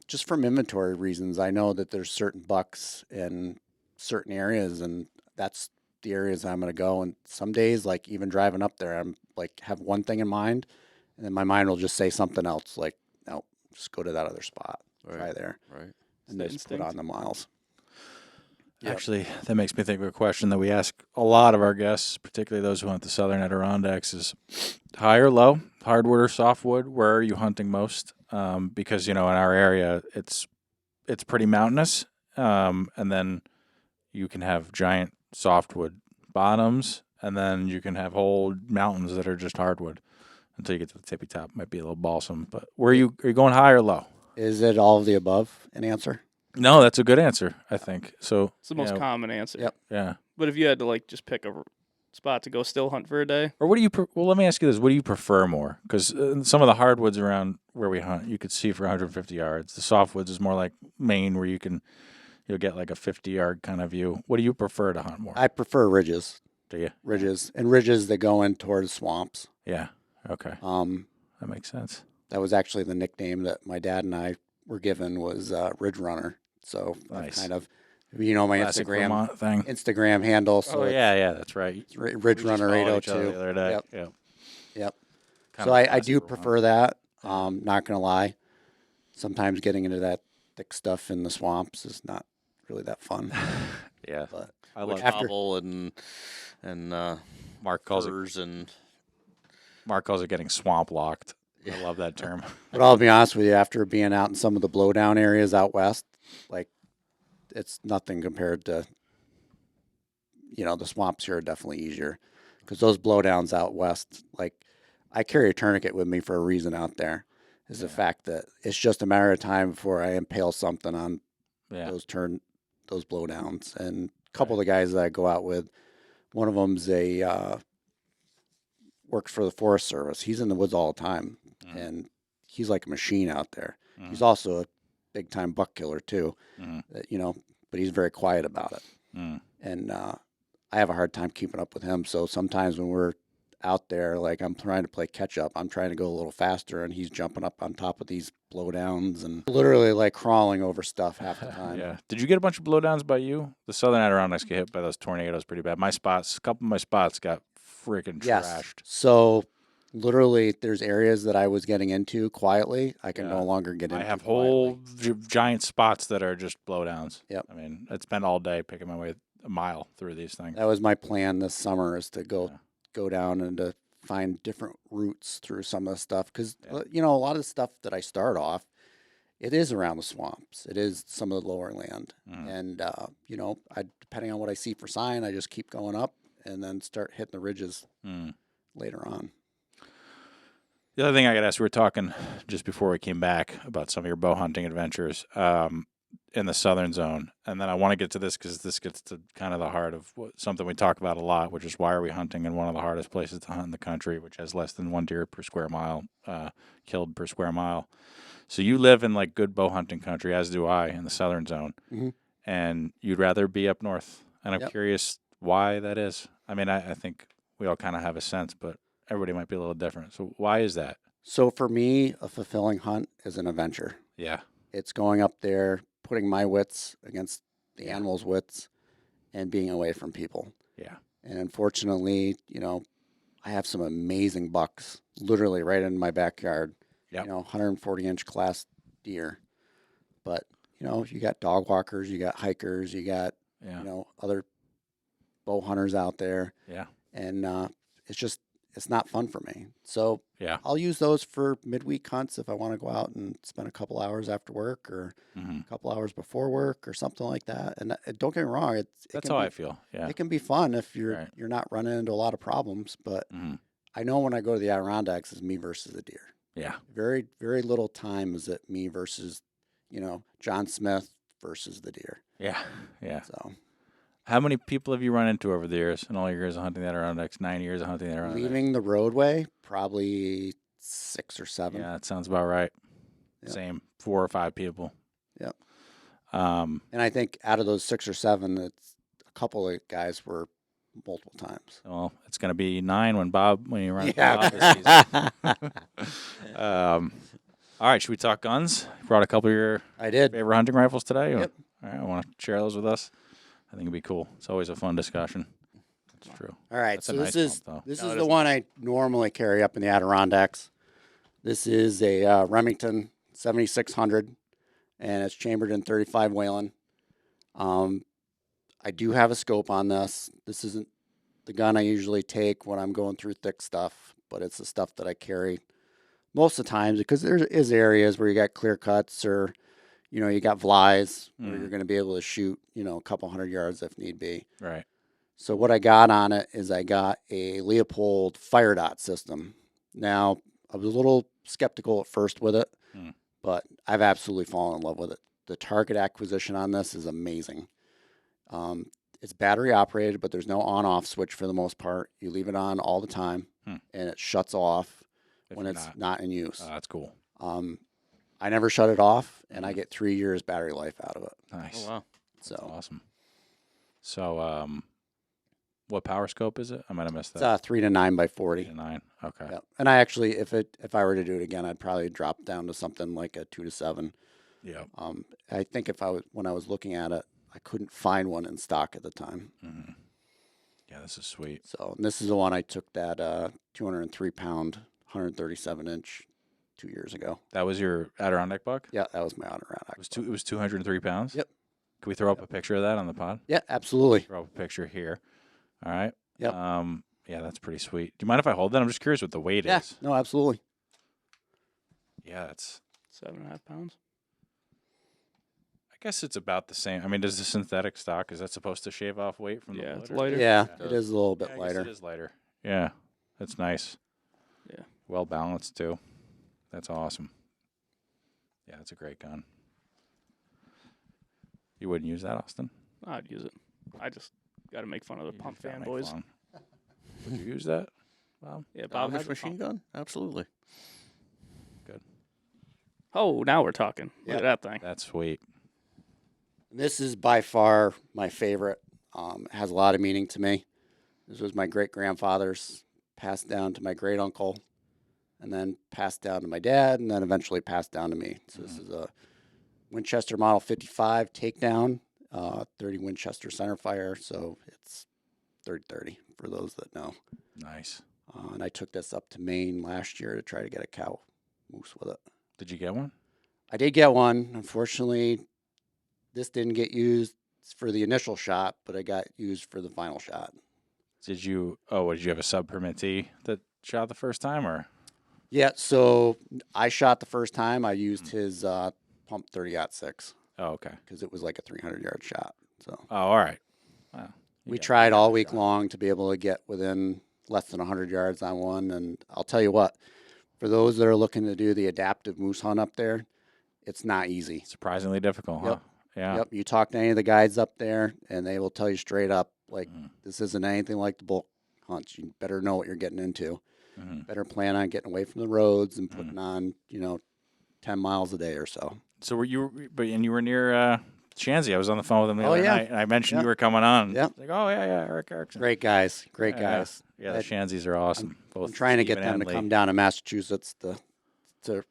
just from inventory reasons, I know that there's certain bucks in certain areas, and that's the areas I'm going to go. And some days, even driving up there, I'm have one thing in mind, and then my mind will just say something else, no, just go to that other spot. Right. Try there. Right. And then put on the miles. Yep. Actually, that makes me think of a question that we ask a lot of our guests, particularly those who hunt the southern Adirondacks, is high or low, hardwood or softwood? Where are you hunting most? Because, in our area, it's pretty mountainous, and then you can have giant softwood bottoms, and then you can have whole mountains that are just hardwood until you get to the tippy top. Might be a little balsam, but are you going high or low? Is it all of the above an answer? No, that's a good answer, I think. So It's the most common answer. Yep. Yeah. But if you had to like just pick a spot to go still hunt for a day, Or what do you? Well, let me ask you this: what do you prefer more? Because some of the hardwoods around where we hunt, you could see for 150 yards. The softwoods is more like Maine, where you'll get like a 50-yard kind of view. What do you prefer to hunt more? I prefer ridges. Do you? Ridges that go in towards swamps. Yeah. Okay. That makes sense. That was actually the nickname that my dad and I were given was Ridge Runner. So Nice. kind of, my Classic Vermont thing. Instagram handle. So yeah, that's right. it's Ridge Runner We just followed each other 802. the other day. Yep. Yep. So I do prefer that. Not gonna lie. Sometimes getting into that thick stuff in the swamps is not really that fun. Yeah. But I love Hobble and Mark calls it getting swamp locked. I love that term. But I'll be honest with you, after being out in some of the blowdown areas out west, like it's nothing compared to, the swamps here are definitely easier because those blowdowns out west, like I carry a tourniquet with me for a reason out there, is the fact that it's just a matter of time before I impale something on those blowdowns. And a couple of the guys that I go out with, one of them's works for the Forest Service. He's in the woods all the time, and he's like a machine out there. He's also a big time buck killer too, but he's very quiet about it. And I have a hard time keeping up with him. So sometimes when we're out there, like I'm trying to play catch up, I'm trying to go a little faster, and he's jumping up on top of these blowdowns and literally like crawling over stuff half the time. Yeah. Did you get a bunch of blowdowns by you? The southern Adirondacks get hit by those tornadoes pretty bad. A couple of my spots got freaking trashed. So literally there's areas that I was getting into quietly. I can no longer get into. I have quietly. whole giant spots that are just blowdowns. Yep. I mean, it's been all day picking my way a mile through these things. That was my plan this summer, is to go down and to find different routes through some of the stuff. Because, a lot of the stuff that I start off, it is around the swamps. It is some of the lower land. And, depending on what I see for sign, I just keep going up and then start hitting the ridges later on. The other thing I got asked, we were talking just before we came back about some of your bow hunting adventures in the southern zone. And then I want to get to this because this gets to kind of the heart of something we talk about a lot, which is why are we hunting in one of the hardest places to hunt in the country, which has less than one deer per square mile killed per square mile. So you live in like good bow hunting country, as do I, in the southern zone. And you'd rather be up north. And I'm curious why that is. I mean, I think we all kind of have a sense, but everybody might be a little different. So why is that? So for me, a fulfilling hunt is an adventure. Yeah. It's going up there, putting my wits against the animal's wits, and being away from people. Yeah. And unfortunately, I have some amazing bucks literally right in my backyard. Yep. 140-inch class deer. But, you got dog walkers, you got hikers, you got, other bow hunters out there. Yeah. And it's not fun for me. So yeah, I'll use those for midweek hunts if I want to go out and spend a couple hours after work or a couple hours before work or something like that. And don't get me wrong, that's how I feel. Yeah, it can be fun if you're not running into a lot of problems. But I know when I go to the Adirondacks, it's me versus the deer. Yeah, very very little time is it me versus John Smith versus the deer. Yeah, yeah. So. How many people have you run into over the years in all your years of hunting the Adirondacks? 9 years of hunting the Adirondacks. Leaving the roadway, probably 6 or 7. Yeah, that sounds about right. Yep. Same, 4 or 5 people. Yep. And I think out of those 6 or 7, it's a couple of guys were multiple times. Well, it's going to be 9 when you run. Yeah. Bob this season. All right, should we talk guns? You brought a couple of your favorite hunting rifles today. Yep. All right, I want to share those with us. I think it'd be cool. It's always a fun discussion. That's true. All right, That's so nice this bump, is the one I normally carry up in the Adirondacks. This is a Remington 7600, and it's chambered in 35 Whelen. I do have a scope on this. This isn't the gun I usually take when I'm going through thick stuff, but it's the stuff that I carry most of the times because there is areas where you got clear cuts or you got flies where you're going to be able to shoot, a couple 100 yards if need be. Right. So what I got on it is I got a Leopold fire dot system. Now, I was a little skeptical at first with it, but I've absolutely fallen in love with it. The target acquisition on this is amazing. It's battery operated, but there's no on-off switch for the most part. You leave it on all the time, and it shuts off when it's not in use. Oh, that's cool. I never shut it off, and I get 3 years battery life out of it. Nice. Oh, wow. So That's awesome. So, what power scope is it? I might have missed it's that. 3 to 9 by 40. 3 to 9. Okay. Yep. And I actually, if I were to do it again, I'd probably drop down to something like a 2 to 7. Yeah. I think when I was looking at it, I couldn't find one in stock at the time. Mm-hmm. Yeah, this is sweet. So and this is the one I took that 203 pound, 137 inch 2 years ago. That was your Adirondack buck? Yeah, that was my Adirondack. It was 203 pounds? Yep. Can we throw up a picture of that on the pod? Yeah, absolutely. Throw up a picture here. All right. Yep. Yeah, that's pretty sweet. Do you mind if I hold that? I'm just curious what the weight Yeah, is. no, absolutely. Yeah, it's. 7.5 pounds. I guess it's about the same. I mean, does the synthetic stock, is that supposed to shave off weight from the Yeah, blood? it's or- lighter. Yeah, Yeah. it is a little Yeah, bit I guess lighter. it is lighter. Yeah, that's nice. Yeah. Well balanced too. That's awesome. Yeah, it's a great gun. You wouldn't use that, Austin? I'd use it. I just got to make fun of the You pump just gotta make fanboys. fun. Would you use that? Bob? Yeah, Bob Amish has a machine pump. gun? Absolutely. Oh, now we're talking. Look at that thing. That's sweet. This is by far my favorite. It has a lot of meaning to me. This was my great grandfather's, passed down to my great uncle, and then passed down to my dad, and then eventually passed down to me. So this is a Winchester Model 55 takedown, 30 Winchester centerfire. So it's 30-30 for those that know. Nice. And I took this up to Maine last year to try to get a cow moose with it. Did you get one? I did get one. Unfortunately, this didn't get used for the initial shot, but it got used for the final shot. Did you? Oh, did you have a sub permittee that shot the first time, or? Yeah, so I shot the first time. I used his pump 30-06 Oh, okay. because it was like a 300-yard shot. So Oh, all right. Wow. we tried all week long to be able to get within less than 100 yards on one. And I'll tell you what, for those that are looking to do the adaptive moose hunt up there, it's not easy. Surprisingly difficult, huh? Yep. Yeah. Yep. You talk to any of the guides up there, and they will tell you straight up, like, this isn't anything like the bull hunts. You better know what you're getting into. Mm-hmm. Better plan on getting away from the roads and putting on, 10 miles a day or so. So were you? But and you were near Shanzy. I was on the phone with him the Oh, other yeah. night, and I mentioned Yeah. you were coming on. Yeah. Like, oh yeah, Erick Erickson. Great guys. Great Yeah, guys. Yeah, the That- Shanzys are awesome. Both I'm trying to get Stephen them and to Lee. come down to Massachusetts to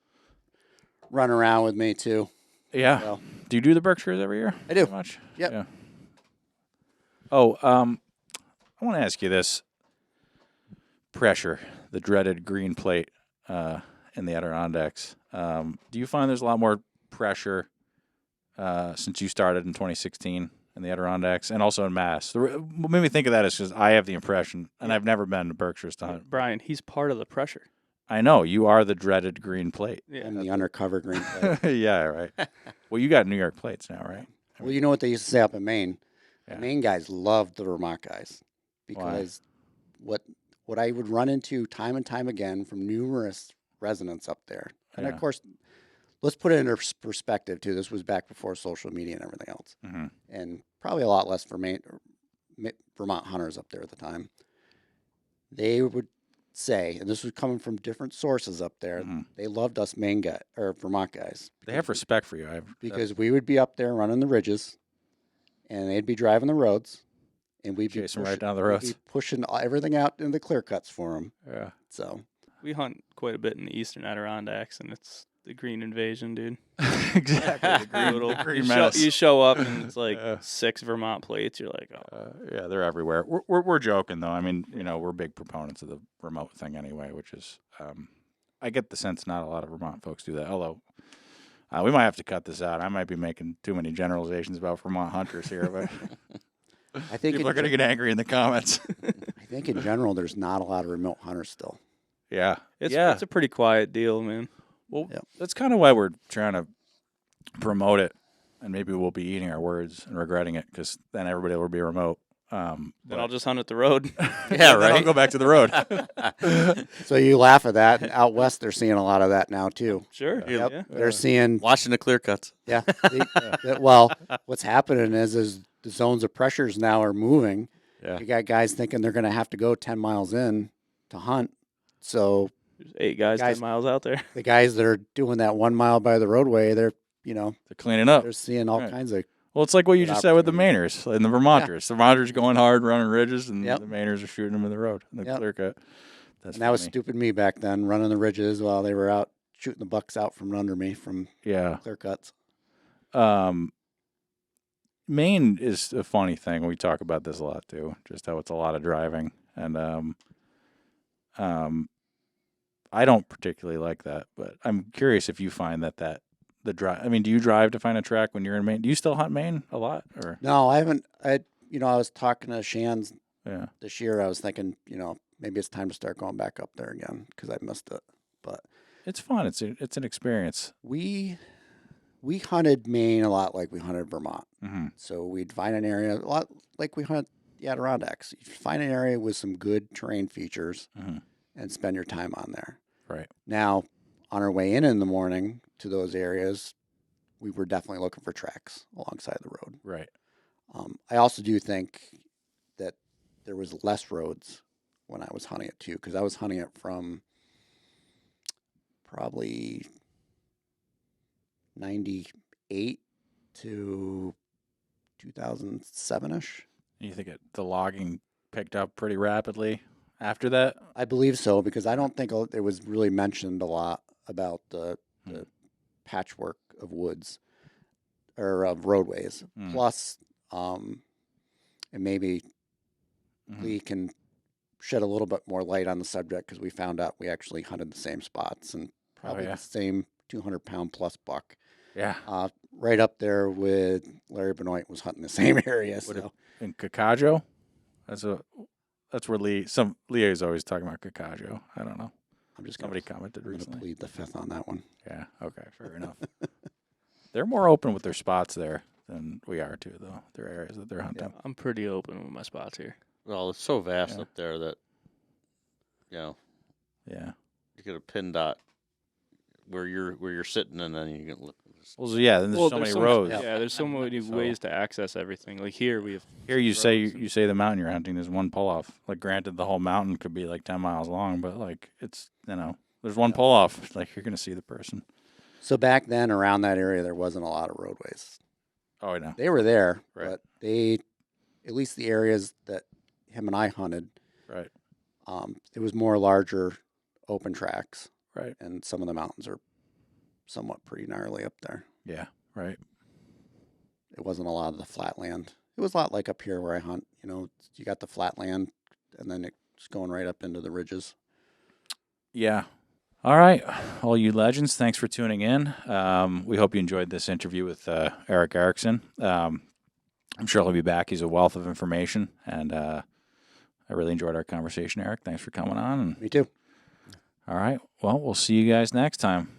run around with me, too. Yeah. So, Do you do the Berkshires every year? I do. Pretty much. Yep. Yeah. Oh, I want to ask you this. Pressure, the dreaded green plate in the Adirondacks. Do you find there's a lot more pressure since you started in 2016 in the Adirondacks and also in Mass? What made me think of that is because I have the impression, and I've never been to Berkshires to hunt. Brian, he's part of the pressure. I know you are the dreaded green plate. Yeah. I'm the undercover green plate. Yeah, right. Well, you got New York plates now, right? Well, you know what they used to say up in Maine? Yeah. The Maine guys loved the Vermont guys because what I would run into time and time again from numerous residents up there. And Yeah. of course, let's put it into perspective too. This was back before social media and everything else. Mm-hmm. And probably a lot less for Vermont hunters up there at the time. They would say, and this was coming from different sources up there, they loved us Vermont guys. They have respect for you. Because we would be up there running the ridges, and they'd be driving the roads, and we'd Chase 'em right pushing- down the we'd roads. be pushing everything out in the clear cuts for them. Yeah. So We hunt quite a bit in the eastern Adirondacks, and it's the green invasion, dude. Exactly. The Brutal. green You menace. show up, and it's like Yeah. 6 Vermont plates. You're like, oh. Yeah, they're everywhere. We're joking though. I mean, we're big proponents of the remote thing anyway, which is I get the sense not a lot of Vermont folks do that. Although we might have to cut this out. I might be making too many generalizations about Vermont hunters here, but I think people are going to get angry in the comments. I think in general, there's not a lot of remote hunters still. Yeah, It's a pretty quiet deal, man. Well, Yep. that's kind of why we're trying to promote it, and maybe we'll be eating our words and regretting it because then everybody will be remote. Then I'll just hunt at the road. Yeah, then I'll right. go back to the road. So you laugh at that. Out west, they're seeing a lot of that now too. Sure. Yep. Yeah. They're seeing. Watching the clear cuts. Yeah. Well, what's happening is the zones of pressures now are moving. Yeah. You got guys thinking they're going to have to go 10 miles in to hunt. So There's 8 guys 10 miles out there. the guys that are doing that 1 mile by the roadway, they're cleaning up. they're seeing all Right. kinds of. Well, it's like what you Good just said with the opportunity. Mainers and the Vermonters. The Vermonters going hard, running ridges, and Yep. the Mainers are shooting them in the road. In the Yep. clear cut. That's And that was funny. stupid me back then, running the ridges while they were out shooting the bucks out from under me from Yeah. clear cuts. Maine is a funny thing. We talk about this a lot too, just how it's a lot of driving, and I don't particularly like that. But I'm curious if you find that the drive. I mean, do you drive to find a track when you're in Maine? Do you still hunt Maine a lot, or No, I haven't. I was talking to Shan's yeah? this year. I was thinking, maybe it's time to start going back up there again because I missed it. But It's fun. It's an experience. we hunted Maine a lot like we hunted Vermont. Mm-hmm. So we'd find an area a lot like we hunt the Adirondacks. You'd find an area with some good terrain features Mm-hmm. and spend your time on there. Right. Now, on our way in the morning to those areas, we were definitely looking for tracks alongside the road. Right. I also do think that there was less roads when I was hunting it too, because I was hunting it from probably 98 to 2007-ish. You think the logging picked up pretty rapidly after that? I believe so, because I don't think it was really mentioned a lot about the patchwork of woods or of roadways. Mm. Plus, and maybe Mhm. Lee can shed a little bit more light on the subject because we found out we actually hunted the same spots and probably yeah. the same 200-pound plus buck. Yeah. Right up there with Larry Benoit was hunting the same area. Would it- So In Cacajo, that's where Lee is always talking about Cacajo. I don't know. I'm just Somebody going commented to recently. plead the fifth on that one. Yeah. Okay. Fair enough. They're more open with their spots there than we are too, though. Their areas that they're hunting. I'm pretty open with my spots here. Well, it's so vast Yeah. up there that Yeah. you get a pin dot where you're sitting, and then you can look. Well, so yeah. Then there's so many roads. Yeah, there's so many ways to access everything. Like here, we have Here you say roads you say the mountain you're hunting. There's one pull off. Like granted, the whole mountain could be like 10 miles long, but like it's there's one pull off. Like you're gonna see the person. So back then, around that area, there wasn't a lot of roadways. Oh, I know. They were there, Right. but at least the areas that him and I hunted, Right. it was more larger open tracks, Right. and some of the mountains are somewhat pretty gnarly up there. Yeah. Right. It wasn't a lot of the flat land. It was a lot like up here where I hunt. You got the flat land, and then it's going right up into the ridges. Yeah. All right. All you legends, thanks for tuning in. We hope you enjoyed this interview with Erick Erickson. I'm sure he'll be back. He's a wealth of information, and I really enjoyed our conversation, Eric. Thanks for coming on. Me too. All right. Well, we'll see you guys next time.